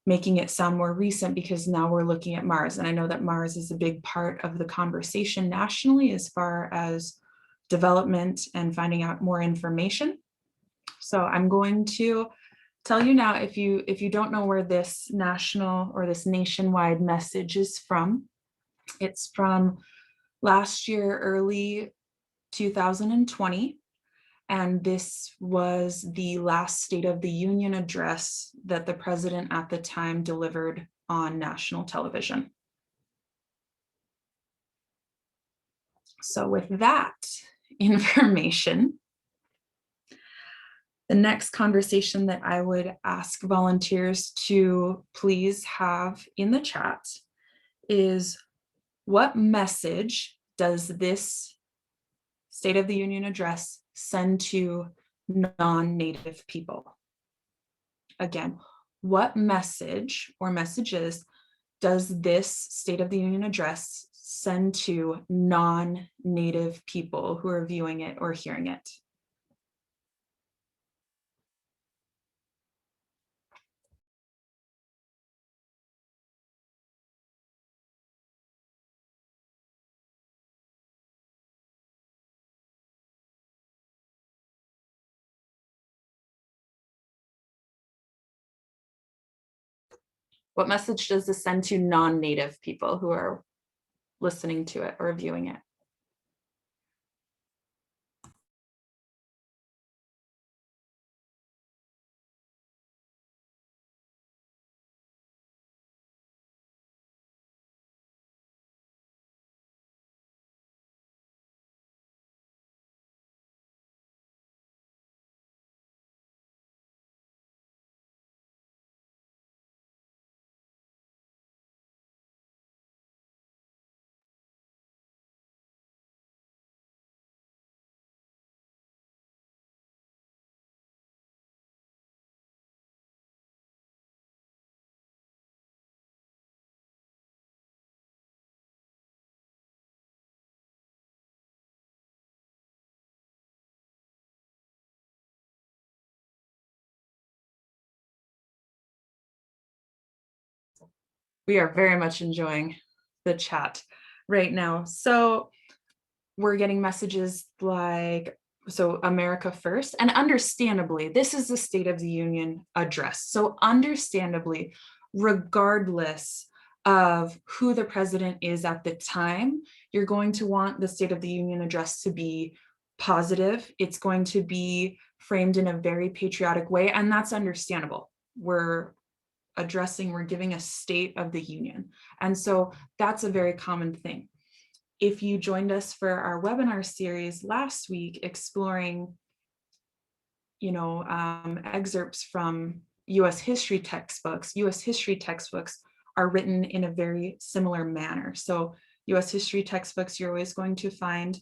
making it sound more recent because now we're looking at Mars. And I know that Mars is a big part of the conversation nationally as far as development and finding out more information. So I'm going to tell you now, if you don't know where this national or this nationwide message is from, it's from last year, early 2020. And this was the last State of the Union address that the president at the time delivered on national television. So with that information, the next conversation that I would ask volunteers to please have in the chat is, what message does this State of the Union address send to non-Native people? Again, what message or messages does this State of the Union address send to non-Native people who are viewing it or hearing it? What message does this send to non-Native people who are listening to it or viewing it? We are very much enjoying the chat right now. So we're getting messages like, so America first, and understandably, this is the State of the Union address. So understandably, regardless of who the president is at the time, you're going to want the State of the Union address to be positive. It's going to be framed in a very patriotic way, and that's understandable. We're giving a State of the Union. And so that's a very common thing. If you joined us for our webinar series last week, exploring, excerpts from US history textbooks are written in a very similar manner. So US history textbooks, you're always going to find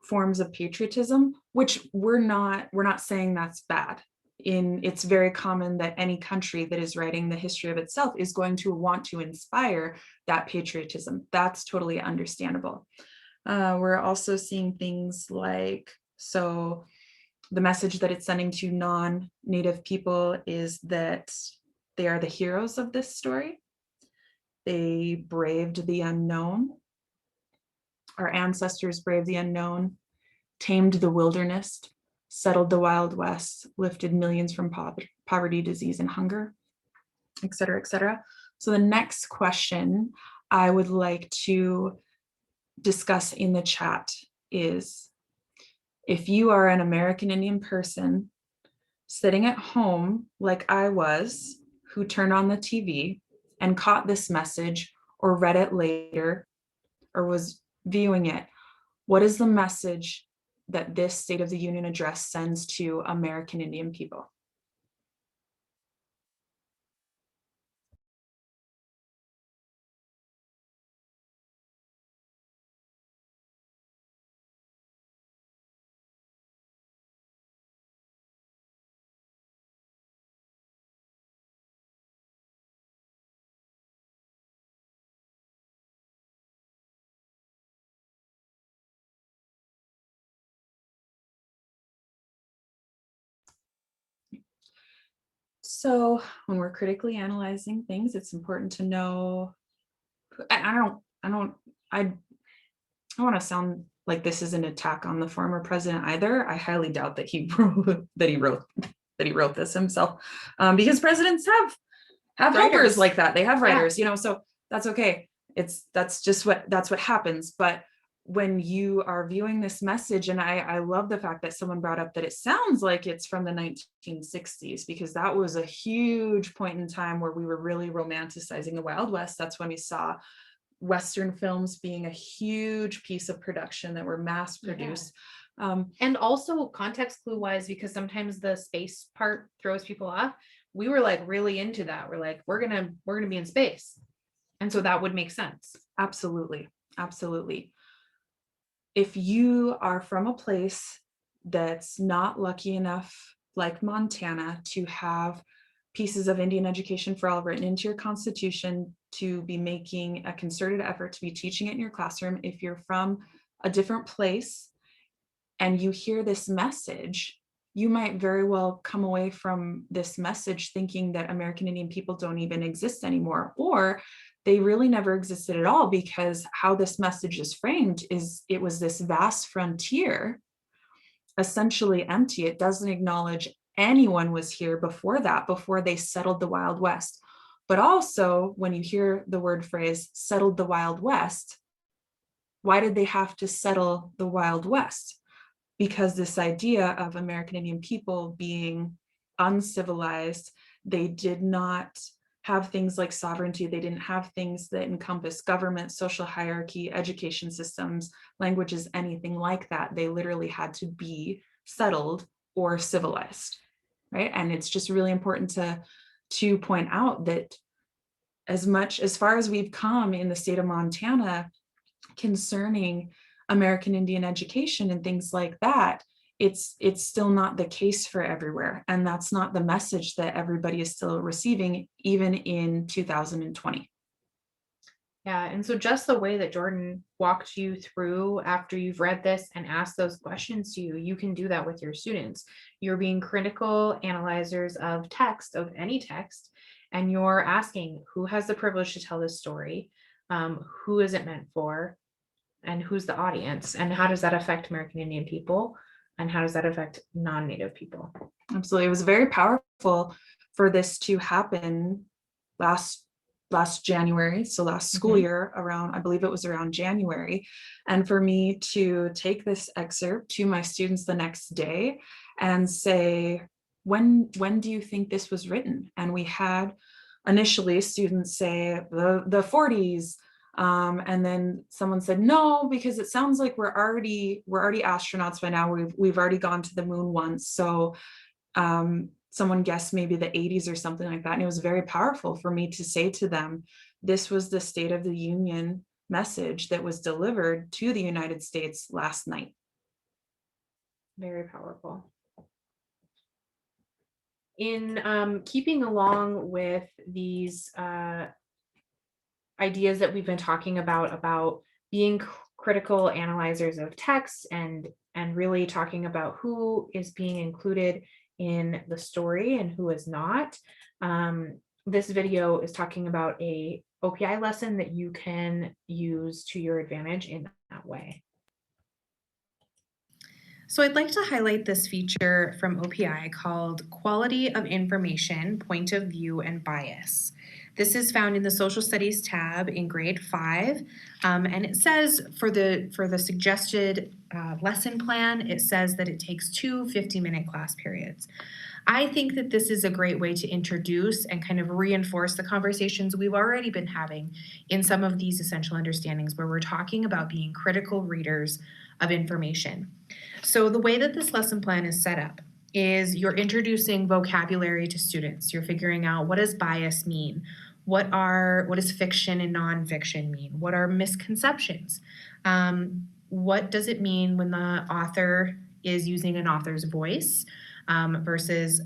forms of patriotism, which we're not saying that's bad. It's very common that any country that is writing the history of itself is going to want to inspire that patriotism. That's totally understandable. We're also seeing things like, so the message that it's sending to non-Native people is that they are the heroes of this story. They braved the unknown. Our ancestors braved the unknown, tamed the wilderness, settled the Wild West, lifted millions from poverty, disease, and hunger, et cetera, et cetera. So the next question I would like to discuss in the chat is, if you are an American Indian person sitting at home like I was, who turned on the TV and caught this message or read it later or was viewing it, what is the message that this State of the Union address sends to American Indian people? So when we're critically analyzing things, it's important to know, I don't want to sound like this is an attack on the former president either. I highly doubt that he wrote this himself, because presidents have helpers like that. They have writers, so that's okay. That's what happens. But when you are viewing this message, and I love the fact that someone brought up that it sounds like it's from the 1960s, because that was a huge point in time where we were really romanticizing the Wild West. That's when we saw Western films being a huge piece of production that were mass produced. And also context clue wise, because sometimes the space part throws people off. We were like really into that. We're like, we're gonna be in space. And so that would make sense. Absolutely. Absolutely. If you are from a place that's not lucky enough, like Montana, to have pieces of Indian education for all written into your constitution, to be making a concerted effort to be teaching it in your classroom, if you're from a different place and you hear this message, you might very well come away from this message thinking that American Indian people don't even exist anymore, or they really never existed at all, because how this message is framed is it was this vast frontier, essentially empty. It doesn't acknowledge anyone was here before that, before they settled the Wild West. But also, when you hear the word phrase, settled the Wild West, why did they have to settle the Wild West? Because this idea of American Indian people being uncivilized, they did not have things like sovereignty. They didn't have things that encompass government, social hierarchy, education systems, languages, anything like that. They literally had to be settled or civilized, right? And it's just really important to point out that as far as we've come in the state of Montana concerning American Indian education and things like that, it's still not the case for everywhere. And that's not the message that everybody is still receiving, even in 2020. Yeah, and so just the way that Jordan walked you through after you've read this and asked those questions to you, you can do that with your students. You're being critical analyzers of text, of any text, and you're asking who has the privilege to tell this story, who is it meant for, and who's the audience, and how does that affect American Indian people, and how does that affect non-Native people? Absolutely. It was very powerful for this to happen last January, so last school year, around, I believe it was around January, and for me to take this excerpt to my students the next day and say, when do you think this was written? And we had initially students say the 40s, and then someone said no, because it sounds like we're already astronauts by now. We've already gone to the moon once, so someone guessed maybe the 80s or something like that. And it was very powerful for me to say to them, this was the State of the Union message that was delivered to the United States last night. Very powerful. In keeping along with these ideas that we've been talking about being critical analyzers of text and really talking about who is being included in the story and who is not. This video is talking about a OPI lesson that you can use to your advantage in that way. So I'd like to highlight this feature from OPI called Quality of Information, Point of View, and Bias. This is found in the Social Studies tab in grade 5, and it says for the suggested lesson plan, it says that it takes 2 50-minute class periods. I think that this is a great way to introduce and kind of reinforce the conversations we've already been having in some of these essential understandings where we're talking about being critical readers of information. So the way that this lesson plan is set up is you're introducing vocabulary to students. You're figuring out, what does bias mean? What does fiction and nonfiction mean? What are misconceptions? What does it mean when the author is using an author's voice versus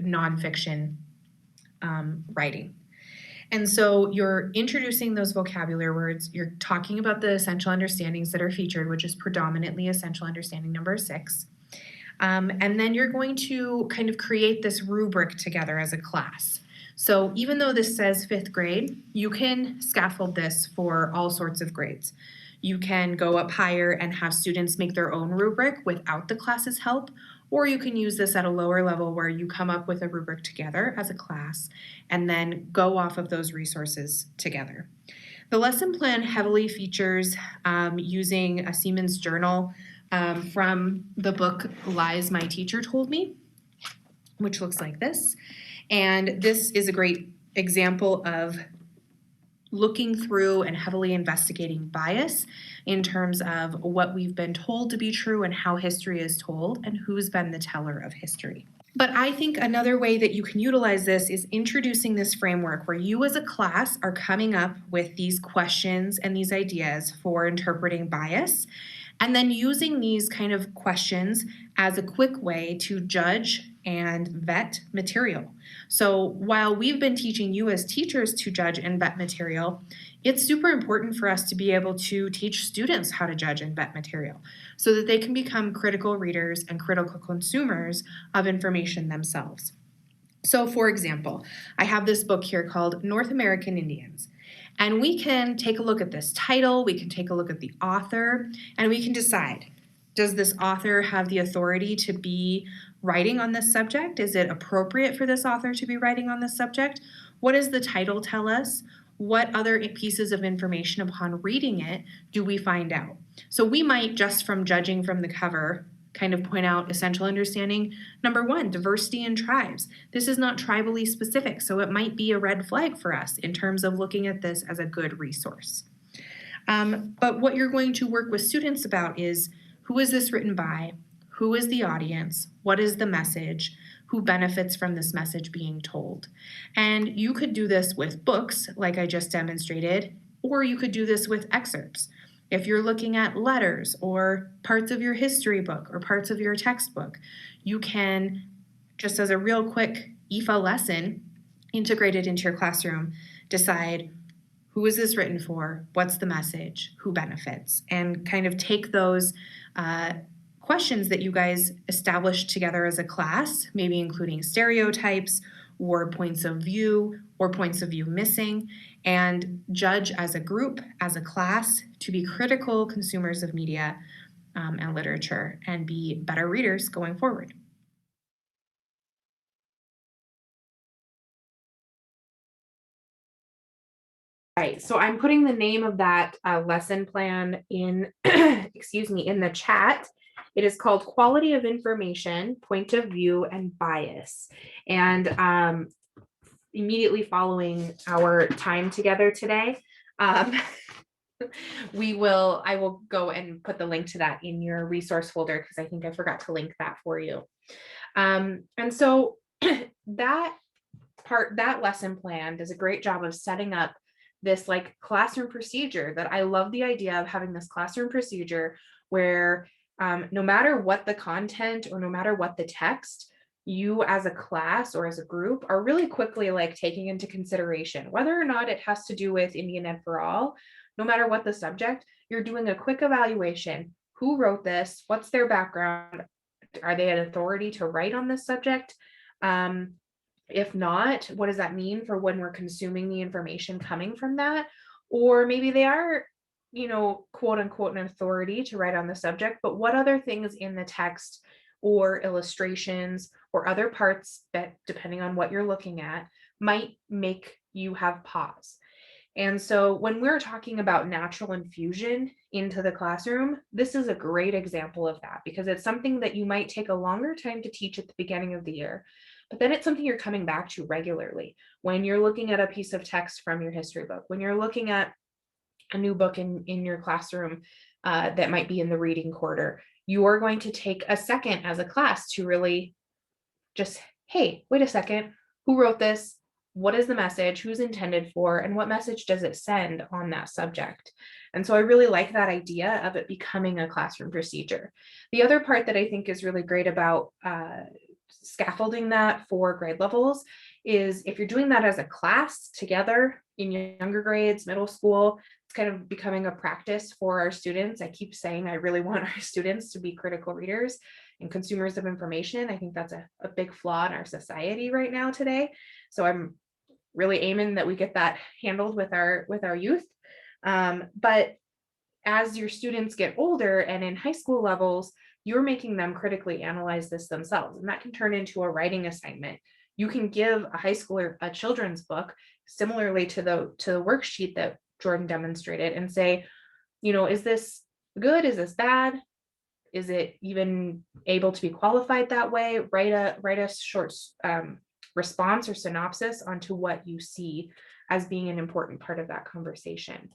nonfiction writing? And so you're introducing those vocabulary words, you're talking about the essential understandings that are featured, which is predominantly essential understanding number 6. And then you're going to kind of create this rubric together as a class. So even though this says 5th grade, you can scaffold this for all sorts of grades. You can go up higher and have students make their own rubric without the class's help, or you can use this at a lower level where you come up with a rubric together as a class and then go off of those resources together. The lesson plan heavily features using a Siemens journal from the book Lies My Teacher Told Me, which looks like this. And this is a great example of looking through and heavily investigating bias in terms of what we've been told to be true and how history is told and who's been the teller of history. But I think another way that you can utilize this is introducing this framework where you as a class are coming up with these questions and these ideas for interpreting bias, and then using these kind of questions as a quick way to judge and vet material. So while we've been teaching you as teachers to judge and vet material, it's super important for us to be able to teach students how to judge and vet material so that they can become critical readers and critical consumers of information themselves. So for example, I have this book here called North American Indians. And we can take a look at this title, we can take a look at the author, and we can decide, does this author have the authority to be writing on this subject? Is it appropriate for this author to be writing on this subject? What does the title tell us? What other pieces of information upon reading it do we find out? So we might, just from judging from the cover, kind of point out essential understanding. Number 1, diversity in tribes. This is not tribally specific, so it might be a red flag for us in terms of looking at this as a good resource. But what you're going to work with students about is, who is this written by? Who is the audience? What is the message? Who benefits from this message being told? And you could do this with books, like I just demonstrated, or you could do this with excerpts. If you're looking at letters or parts of your history book or parts of your textbook, you can, just as a real quick IFA lesson, integrate it into your classroom, decide, who is this written for? What's the message? Who benefits? And kind of take those questions that you guys established together as a class, maybe including stereotypes or points of view missing, and judge as a group, as a class, to be critical consumers of media and literature and be better readers going forward. Right, so I'm putting the name of that lesson plan in, excuse me, in the chat. It is called Quality of Information, Point of View, and Bias. And immediately following our time together today, I will go and put the link to that in your resource folder, because I think I forgot to link that for you. And so that lesson plan does a great job of setting up this like classroom procedure that I love the idea of having this classroom procedure where no matter what the content or no matter what the text, you as a class or as a group are really quickly like taking into consideration whether or not it has to do with Indian Ed for All. No matter what the subject, you're doing a quick evaluation. Who wrote this? What's their background? Are they an authority to write on this subject? If not, what does that mean for when we're consuming the information coming from that? Or maybe they are, quote unquote, an authority to write on the subject, but what other things in the text or illustrations or other parts that, depending on what you're looking at, might make you have pause? And so when we're talking about natural infusion into the classroom, this is a great example of that, because it's something that you might take a longer time to teach at the beginning of the year, but then it's something you're coming back to regularly. When you're looking at a piece of text from your history book, when you're looking at a new book in your classroom that might be in the reading quarter, you are going to take a second as a class to really just, hey, wait a second, who wrote this? What is the message? Who's intended for? And what message does it send on that subject? And so I really like that idea of it becoming a classroom procedure. The other part that I think is really great about scaffolding that for grade levels is if you're doing that as a class together in younger grades, middle school, it's kind of becoming a practice for our students. I keep saying I really want our students to be critical readers and consumers of information. I think that's a big flaw in our society right now today. So I'm really aiming that we get that handled with our youth. But as your students get older and in high school levels, you're making them critically analyze this themselves. And that can turn into a writing assignment. You can give a high schooler a children's book, similarly to the worksheet that Jordan demonstrated, and say, is this good? Is this bad? Is it even able to be qualified that way? Write a short response or synopsis onto what you see as being an important part of that conversation.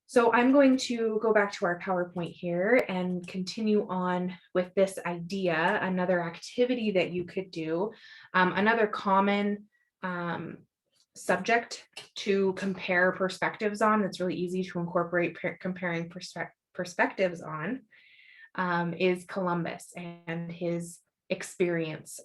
So I'm going to go back to our PowerPoint here and continue on with this idea, another activity that you could do, another common subject to compare perspectives on that's really easy to incorporate comparing perspectives on is Columbus and his experience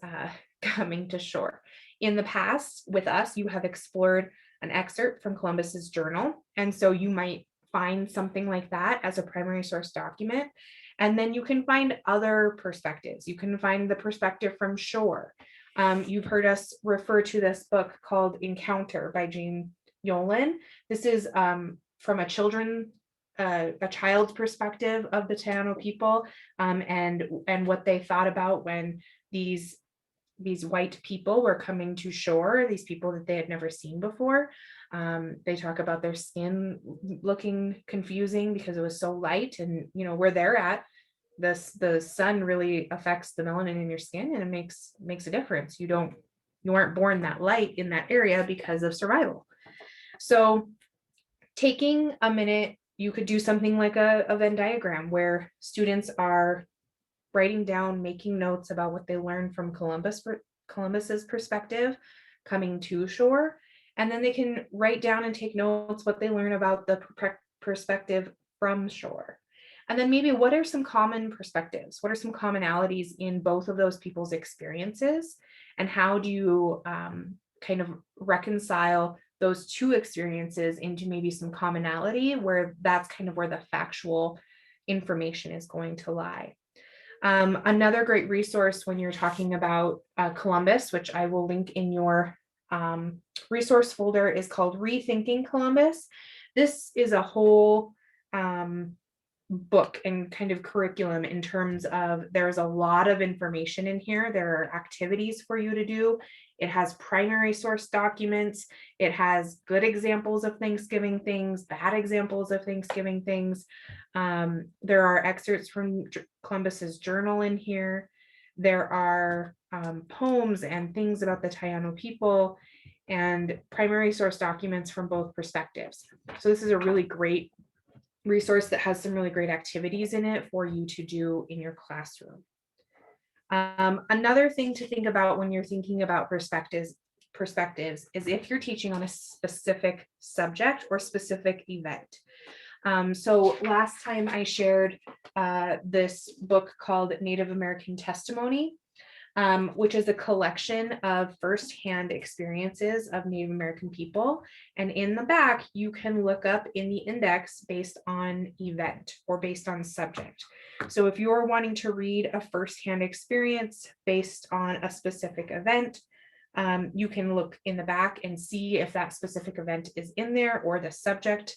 coming to shore. In the past with us, you have explored an excerpt from Columbus's journal, and so you might find something like that as a primary source document. And then you can find other perspectives. You can find the perspective from shore. You've heard us refer to this book called Encounter by Jane Yolen. This is from a child's perspective of the Taino people, and what they thought about when these white people were coming to shore, these people that they had never seen before. They talk about their skin looking confusing because it was so light, and where they're at, the sun really affects the melanin in your skin, and it makes a difference. You aren't born that light in that area because of survival. So taking a minute, you could do something like a Venn diagram where students are writing down, making notes about what they learned from Columbus's perspective coming to shore. And then they can write down and take notes what they learn about the perspective from shore. And then maybe what are some common perspectives? What are some commonalities in both of those people's experiences? And how do you kind of reconcile those two experiences into maybe some commonality where that's kind of where the factual information is going to lie? Another great resource when you're talking about Columbus, which I will link in your resource folder, is called Rethinking Columbus. This is a whole book and kind of curriculum in terms of there's a lot of information in here. There are activities for you to do. It has primary source documents. It has good examples of Thanksgiving things, bad examples of Thanksgiving things. There are excerpts from Columbus's journal in here. There are poems and things about the Taino people and primary source documents from both perspectives. So this is a really great resource that has some really great activities in it for you to do in your classroom. Another thing to think about when you're thinking about perspectives is if you're teaching on a specific subject or specific event. So last time I shared this book called Native American Testimony, which is a collection of firsthand experiences of Native American people. And in the back, you can look up in the index based on event or based on subject. So if you're wanting to read a firsthand experience based on a specific event, you can look in the back and see if that specific event is in there or the subject.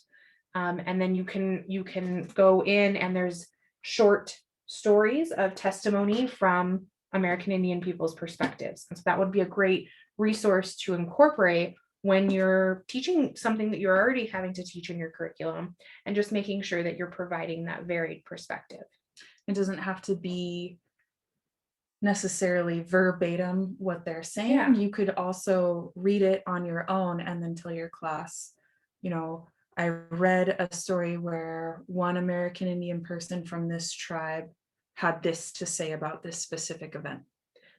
And then you can go in and there's short stories of testimony from American Indian people's perspectives. And so that would be a great resource to incorporate when you're teaching something that you're already having to teach in your curriculum, and just making sure that you're providing that varied perspective. It doesn't have to be necessarily verbatim what they're saying. Yeah. You could also read it on your own and then tell your class, you know, I read a story where one American Indian person from this tribe had this to say about this specific event.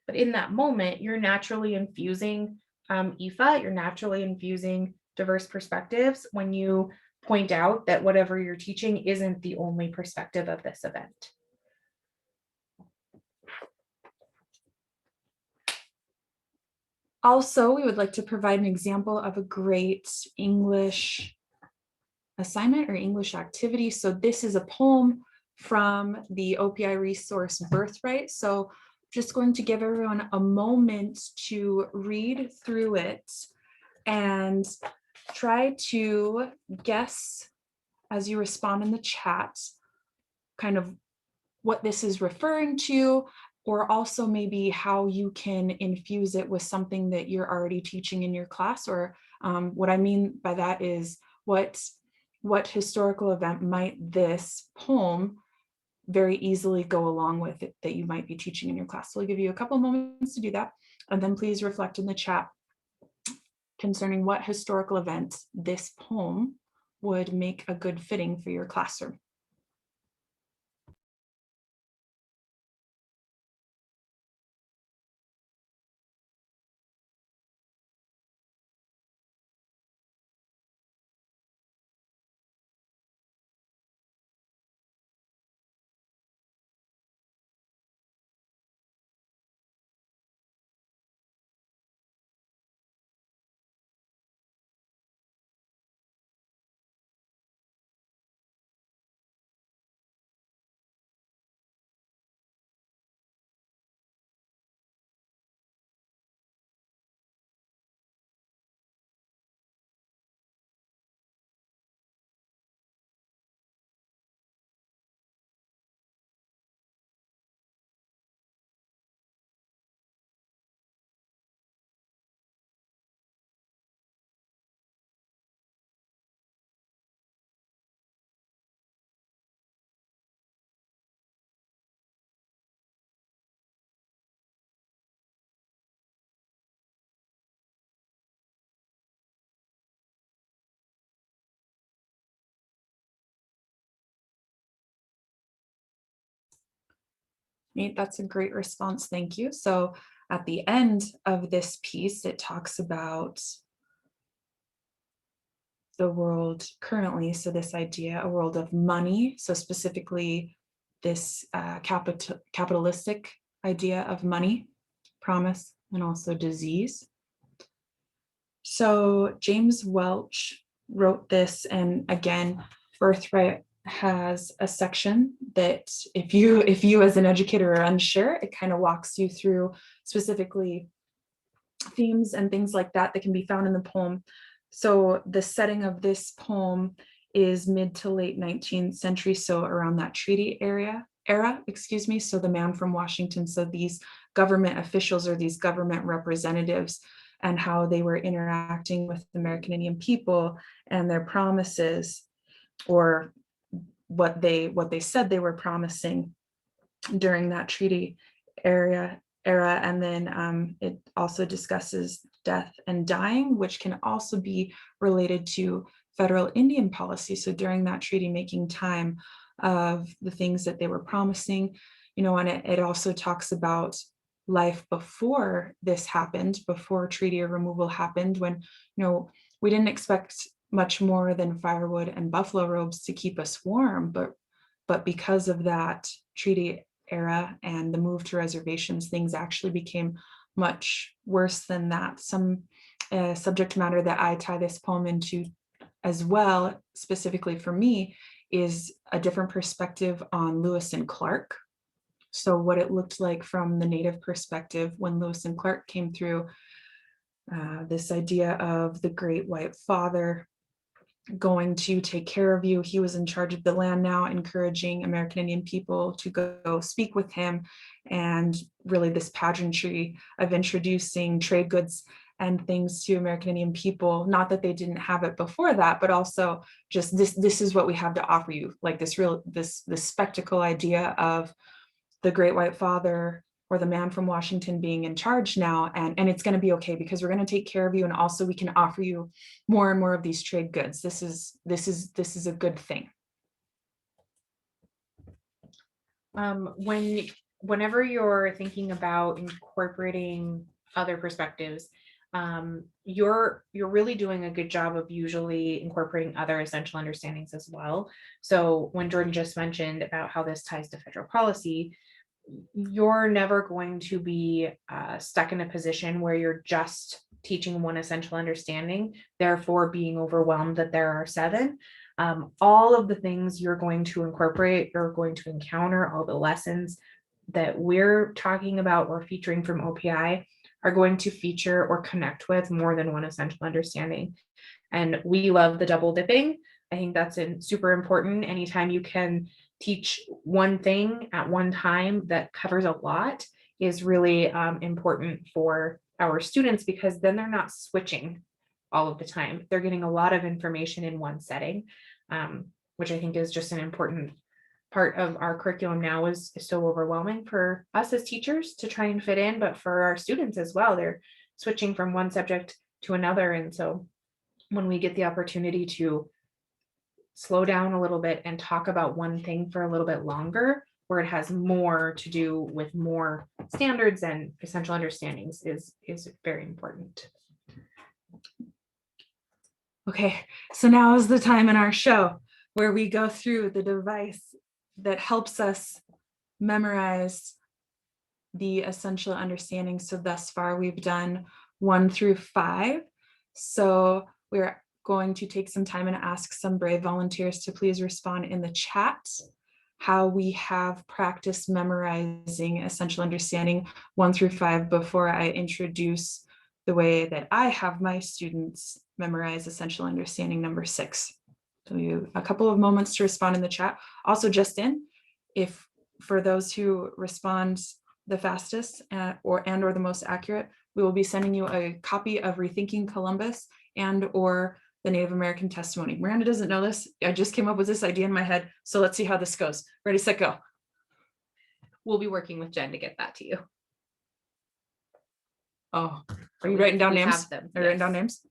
But in that moment, you're naturally infusing IFA, you're naturally infusing diverse perspectives when you point out that whatever you're teaching isn't the only perspective of this event. Also, we would like to provide an example of a great English assignment or English activity. So this is a poem from the OPI resource Birthright. So just going to give everyone a moment to read through it and try to guess as you respond in the chat kind of what this is referring to, or also maybe how you can infuse it with something that you're already teaching in your class. Or what I mean by that is what historical event might this poem very easily go along with it that you might be teaching in your class. So I'll give you a couple moments to do that. And then please reflect in the chat concerning what historical event this poem would make a good fitting for your classroom. Nate, that's a great response. Thank you. So at the end of this piece, it talks about the world currently. So this idea, a world of money. So specifically this capitalistic idea of money, promise, and also disease. So James Welch wrote this, and again, Birthright has a section that if you as an educator are unsure, it kind of walks you through specifically themes and things like that that can be found in the poem. So the setting of this poem is mid to late 19th century, so around that treaty era, excuse me. So the man from Washington, so these government officials or these government representatives, and how they were interacting with American Indian people and their promises, or what they said they were promising during that treaty era. And then it also discusses death and dying, which can also be related to federal Indian policy. So during that treaty, making time of the things that they were promising, and it also talks about life before this happened, before treaty or removal happened, when, we didn't expect much more than firewood and buffalo robes to keep us warm, but because of that treaty era and the move to reservations, things actually became much worse than that. Some subject matter that I tie this poem into as well, specifically for me, is a different perspective on Lewis and Clark. So what it looked like from the Native perspective when Lewis and Clark came through, this idea of the great white father going to take care of you. He was in charge of the land now, encouraging American Indian people to go speak with him, and really this pageantry of introducing trade goods and things to American Indian people. Not that they didn't have it before that, but also just this is what we have to offer you, like this spectacle idea of the great white father or the man from Washington being in charge now, and it's going to be okay because we're going to take care of you, and also we can offer you more and more of these trade goods. This is a good thing. Whenever you're thinking about incorporating other perspectives, you're really doing a good job of usually incorporating other essential understandings as well. So when Jordan just mentioned about how this ties to federal policy, you're never going to be stuck in a position where you're just teaching one essential understanding, therefore being overwhelmed that there are 7. All of the things you're going to incorporate, you're going to encounter, all the lessons that we're talking about or featuring from OPI are going to feature or connect with more than one essential understanding. And we love the double dipping. I think that's super important. Anytime you can teach one thing at one time that covers a lot is really important for our students, because then they're not switching all of the time. They're getting a lot of information in one setting, which I think is just an important part of our curriculum now. Is so overwhelming for us as teachers to try and fit in, but for our students as well, they're switching from one subject to another. And so when we get the opportunity to slow down a little bit and talk about one thing for a little bit longer, where it has more to do with more standards and essential understandings, is very important. Okay, so now is the time in our show where we go through the device that helps us memorize the essential understandings. So thus far we've done 1 through 5. So we're going to take some time and ask some brave volunteers to please respond in the chat how we have practiced memorizing essential understanding 1 through 5 before I introduce the way that I have my students memorize essential understanding number 6. So you a couple of moments to respond in the chat. Also, just if for those who respond the fastest or the most accurate, we will be sending you a copy of Rethinking Columbus or the Native American testimony. Miranda doesn't know this. I just came up with this idea in my head. So let's see how this goes. Ready, set, go. We'll be working with Jen to get that to you. Oh, are you writing down names? Have them. Are you writing down names?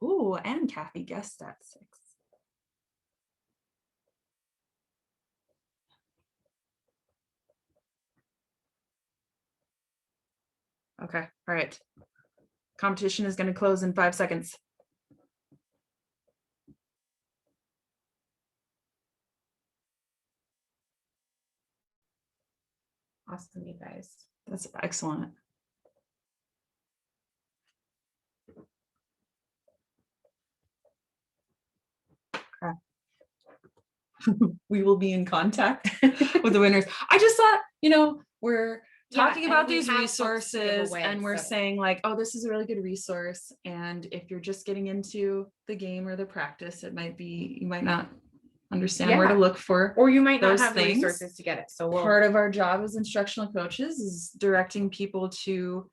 Ooh, and Kathy guessed at 6. Okay, all right. Competition is going to close in 5 seconds. Awesome, you guys. That's excellent. we will be in contact with the winners. I just thought, we're talking and about we these have books to give resources away, and we're so. saying like, oh, this is a really good resource. And if you're just getting into the game or the practice, you might not understand where to Yeah. look for. Or you might not those have the things. resources to get it. So Part of our job as instructional coaches is directing people to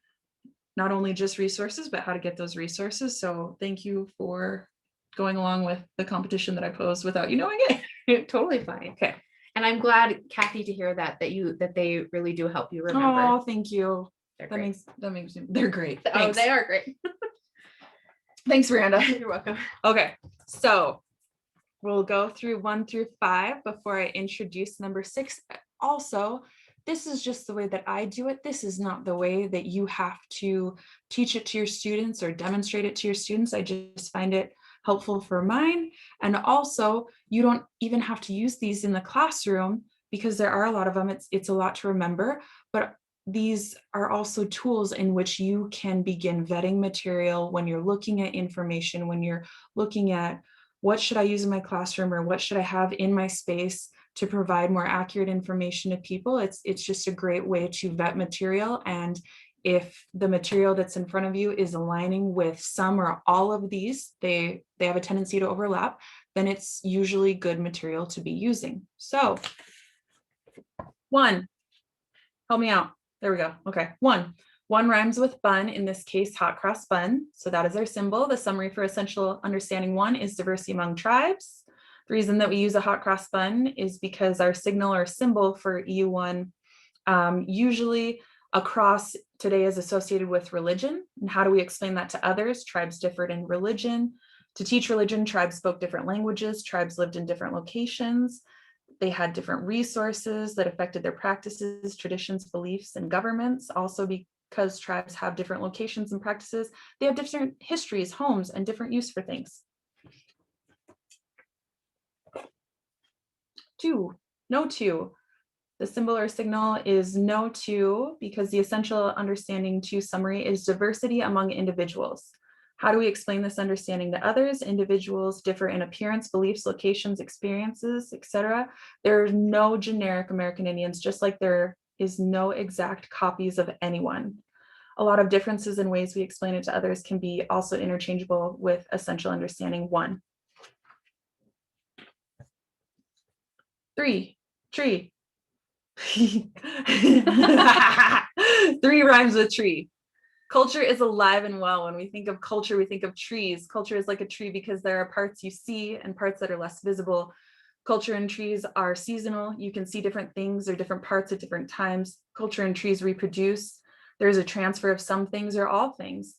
not only just resources, but how to get those resources. So thank you for going along with the competition that I posed without you knowing it. totally fine. Okay. And I'm glad, Kathy, to hear that they really do help you remember. Oh, thank you. They're That great. makes they're great. Oh, Thanks. they are great. Thanks, Miranda. You're welcome. Okay, so we'll go through 1 through 5 before I introduce number 6. Also, this is just the way that I do it. This is not the way that you have to teach it to your students or demonstrate it to your students. I just find it helpful for mine. And also, you don't even have to use these in the classroom because there are a lot of them. It's a lot to remember, but these are also tools in which you can begin vetting material when you're looking at information, when you're looking at what should I use in my classroom or what should I have in my space to provide more accurate information to people. It's just a great way to vet material. And if the material that's in front of you is aligning with some or all of these, they have a tendency to overlap, then it's usually good material to be using. So 1, help me out. There we go. Okay. 1 rhymes with bun, in this case, hot cross bun. So that is our symbol. The summary for essential understanding 1 is diversity among tribes. The reason that we use a hot cross bun is because our signal or symbol for EU1 usually across today is associated with religion. And how do we explain that to others? Tribes differed in religion. To teach religion, tribes spoke different languages. Tribes lived in different locations. They had different resources that affected their practices, traditions, beliefs, and governments. Also, because tribes have different locations and practices, they have different histories, homes, and different use for things. 2, no 2. The symbol or signal is no 2 because the essential understanding 2 summary is diversity among individuals. How do we explain this understanding to others? Individuals differ in appearance, beliefs, locations, experiences, etc. There are no generic American Indians, just like there is no exact copies of anyone. A lot of differences in ways we explain it to others can be also interchangeable with essential understanding 1. 3, tree. 3 rhymes with tree. Culture is alive and well. When we think of culture, we think of trees. Culture is like a tree because there are parts you see and parts that are less visible. Culture and trees are seasonal. You can see different things or different parts at different times. Culture and trees reproduce. There's a transfer of some things or all things.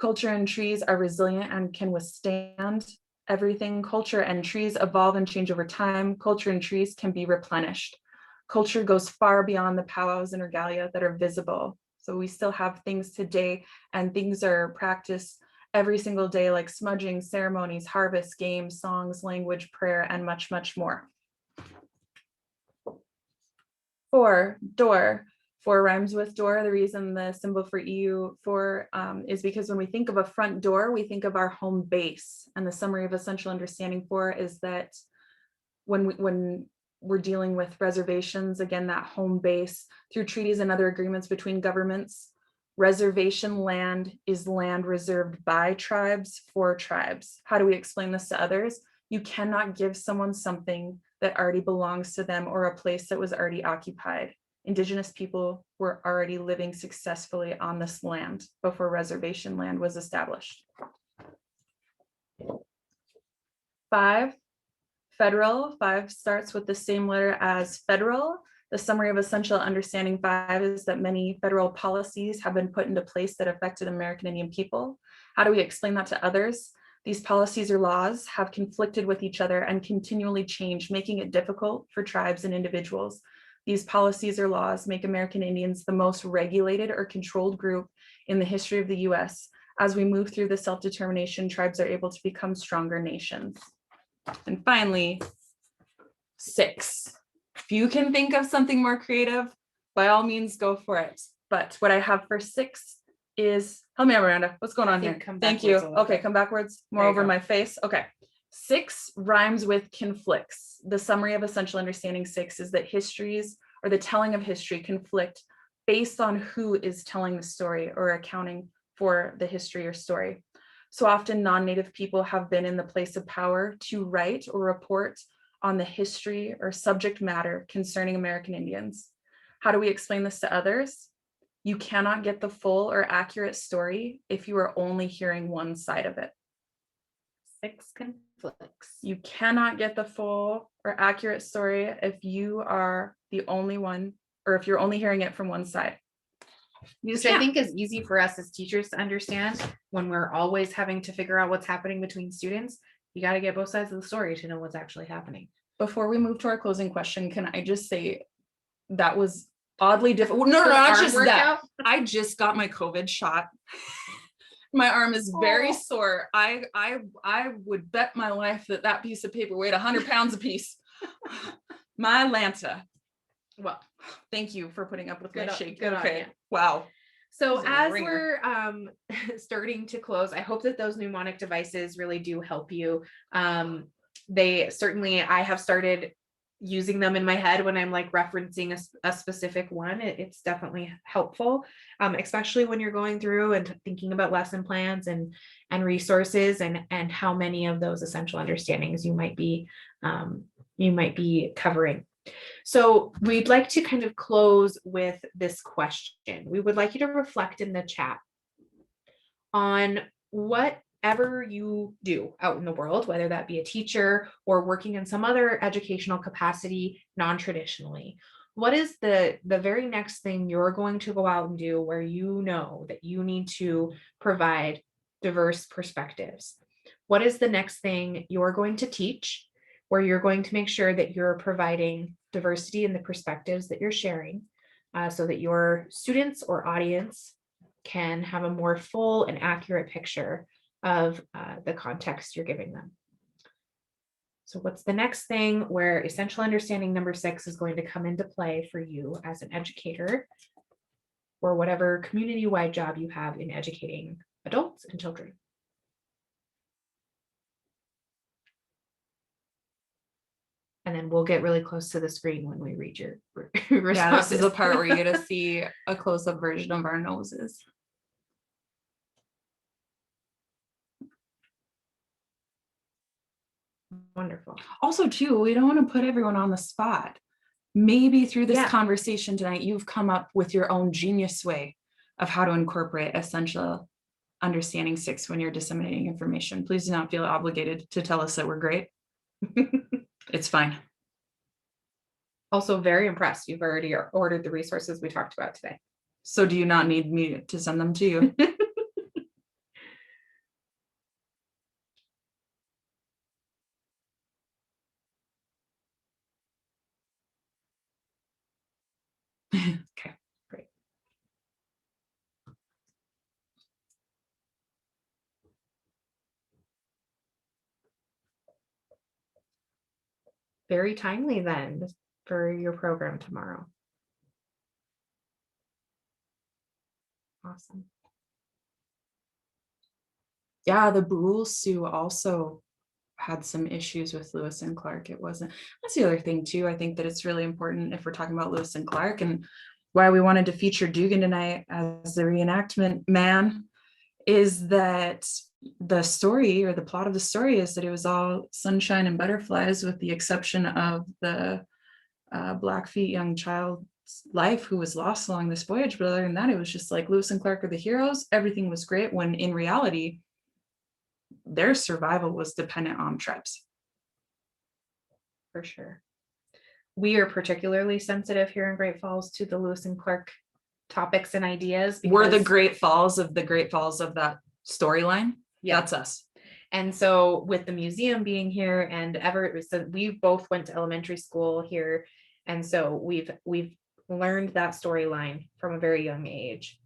Culture and trees are resilient and can withstand everything. Culture and trees evolve and change over time. Culture and trees can be replenished. Culture goes far beyond the powwows and regalia that are visible. So we still have things today, and things are practiced every single day, like smudging, ceremonies, harvest, games, songs, language, prayer, and much, much more. 4, door. 4 rhymes with door. The reason the symbol for EU4 is because when we think of a front door, we think of our home base. And the summary of essential understanding 4 is that when we're dealing with reservations, again, that home base, through treaties and other agreements between governments, reservation land is land reserved by tribes for tribes. How do we explain this to others? You cannot give someone something that already belongs to them or a place that was already occupied. Indigenous people were already living successfully on this land before reservation land was established. 5, federal. 5 starts with the same letter as federal. The summary of essential understanding 5 is that many federal policies have been put into place that affected American Indian people. How do we explain that to others? These policies or laws have conflicted with each other and continually change, making it difficult for tribes and individuals. These policies or laws make American Indians the most regulated or controlled group in the history of the US. As we move through the self-determination, tribes are able to become stronger nations. And finally, 6. If you can think of something more creative, by all means, go for it. But what I have for 6 is, help me out, Miranda. What's going on here? Thank you. Okay, come backwards, more over my face. Okay. 6 rhymes with conflicts. The summary of Essential Understanding 6 is that histories, or the telling of history, conflict based on who is telling the story or accounting for the history or story. So often non-Native people have been in the place of power to write or report on the history or subject matter concerning American Indians. How do we explain this to others? You cannot get the full or accurate story if you are only hearing one side of it. 6 conflicts. You cannot get the full or accurate story if you are the only one, or if you're only hearing it from one side. Which I think is easy for us as teachers to understand when we're always having to figure out what's happening between students. You got to get both sides of the story to know what's actually happening. Before we move to our closing question, can I just say that was oddly difficult? No, not just that. I just got my COVID shot. My arm is very sore. I would bet my life that piece of paper weighed 100 pounds a piece. My Lanta. Well, thank you for putting up with my shake. Good Okay. on you. Wow. So as we're starting to close, I hope that those mnemonic devices really do help you. They certainly, I have started using them in my head when I'm like referencing a specific one. It's definitely helpful, especially when you're going through and thinking about lesson plans and resources and how many of those essential understandings you might be covering. So we'd like to kind of close with this question. We would like you to reflect in the chat on whatever you do out in the world, whether that be a teacher or working in some other educational capacity, non-traditionally. What is the very next thing you're going to go out and do where you know that you need to provide diverse perspectives? What is the next thing you're going to teach where you're going to make sure that you're providing diversity in the perspectives that you're sharing, so that your students or audience can have a more full and accurate picture of the context you're giving them? So what's the next thing where essential understanding number 6 is going to come into play for you as an educator, or whatever community-wide job you have in educating adults and children? And then we'll get really close to the screen when we read your responses. Yeah, this is the part where you get to see a close-up version of our noses. Wonderful. Also, too, we don't want to put everyone on the spot. Maybe through this Yeah. conversation tonight, you've come up with your own genius way of how to incorporate essential understanding 6 when you're disseminating information. Please do not feel obligated to tell us that we're great. It's fine. Also very impressed. You've already ordered the resources we talked about today. So do you not need me to send them to you? Okay, great. Very timely then for your program tomorrow. Awesome. Yeah, the Brule Sioux also had some issues with Lewis and Clark. That's the other thing too. I think that it's really important if we're talking about Lewis and Clark, and why we wanted to feature Dugan tonight as the reenactment man, is that the story, or the plot of the story, is that it was all sunshine and butterflies, with the exception of the Blackfeet young child's life who was lost along this voyage. But other than that, it was just like Lewis and Clark are the heroes. Everything was great, when in reality, their survival was dependent on tribes. For sure. We are particularly sensitive here in Great Falls to the Lewis and Clark topics and ideas. We're the Great Falls of that storyline. Yeah. That's us. And so with the museum being here, and Everett, so we both went to elementary school here, and so we've learned that storyline from a very young age.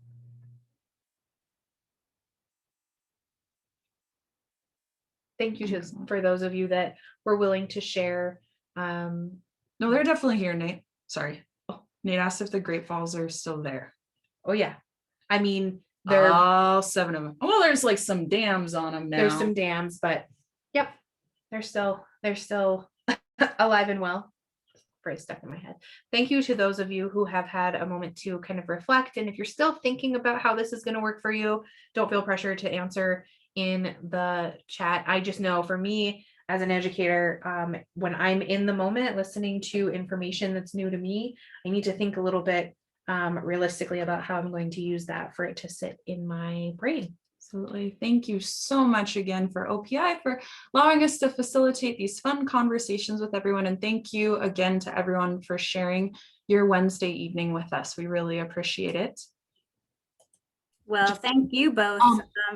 Thank you for those of you that were willing to share. No, they're definitely here, Nate. Sorry. Nate asked if the Great Falls are still there. Oh yeah. I mean, they're all 7 of them. Well, there's like some dams on them now. There's some dams, but yep. they're still alive and well. Phrase stuck in my head. Thank you to those of you who have had a moment to kind of reflect. And if you're still thinking about how this is going to work for you, don't feel pressure to answer in the chat. I just know for me as an educator, when I'm in the moment listening to information that's new to me, I need to think a little bit realistically about how I'm going to use that for it to sit in my brain. Absolutely. Thank you so much again for OPI for allowing us to facilitate these fun conversations with everyone. And thank you again to everyone for sharing your Wednesday evening with us. We really appreciate it. Well, thank you both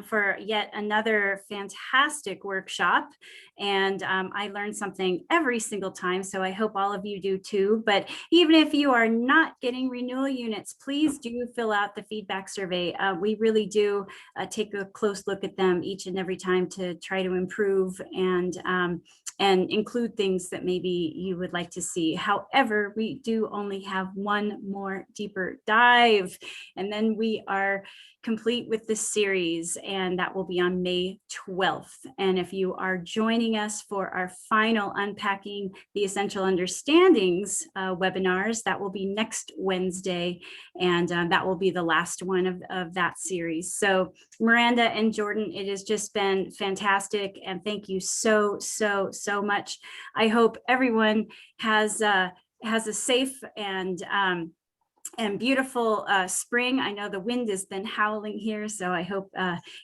for yet another fantastic workshop. And I learned something every single time, so I hope all of you do too. But even if you are not getting renewal units, please do fill out the feedback survey. We really do take a close look at them each and every time to try to improve and include things that maybe you would like to see. However, we do only have one more deeper dive, and then we are complete with this series, and that will be on May 12th. And if you are joining us for our final Unpacking the Essential Understandings webinars, that will be next Wednesday, and that will be the last one of that series. So Miranda and Jordan, it has just been fantastic, and thank you so much. I hope everyone has a safe and beautiful spring. I know the wind has been howling here, so I hope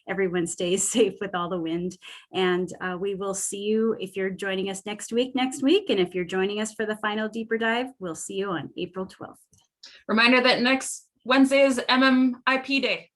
everyone stays safe with all the wind. And we will see you if you're joining us next week. And if you're joining us for the final deeper dive, we'll see you on April 12th. Reminder that next Wednesday is MMIP Day.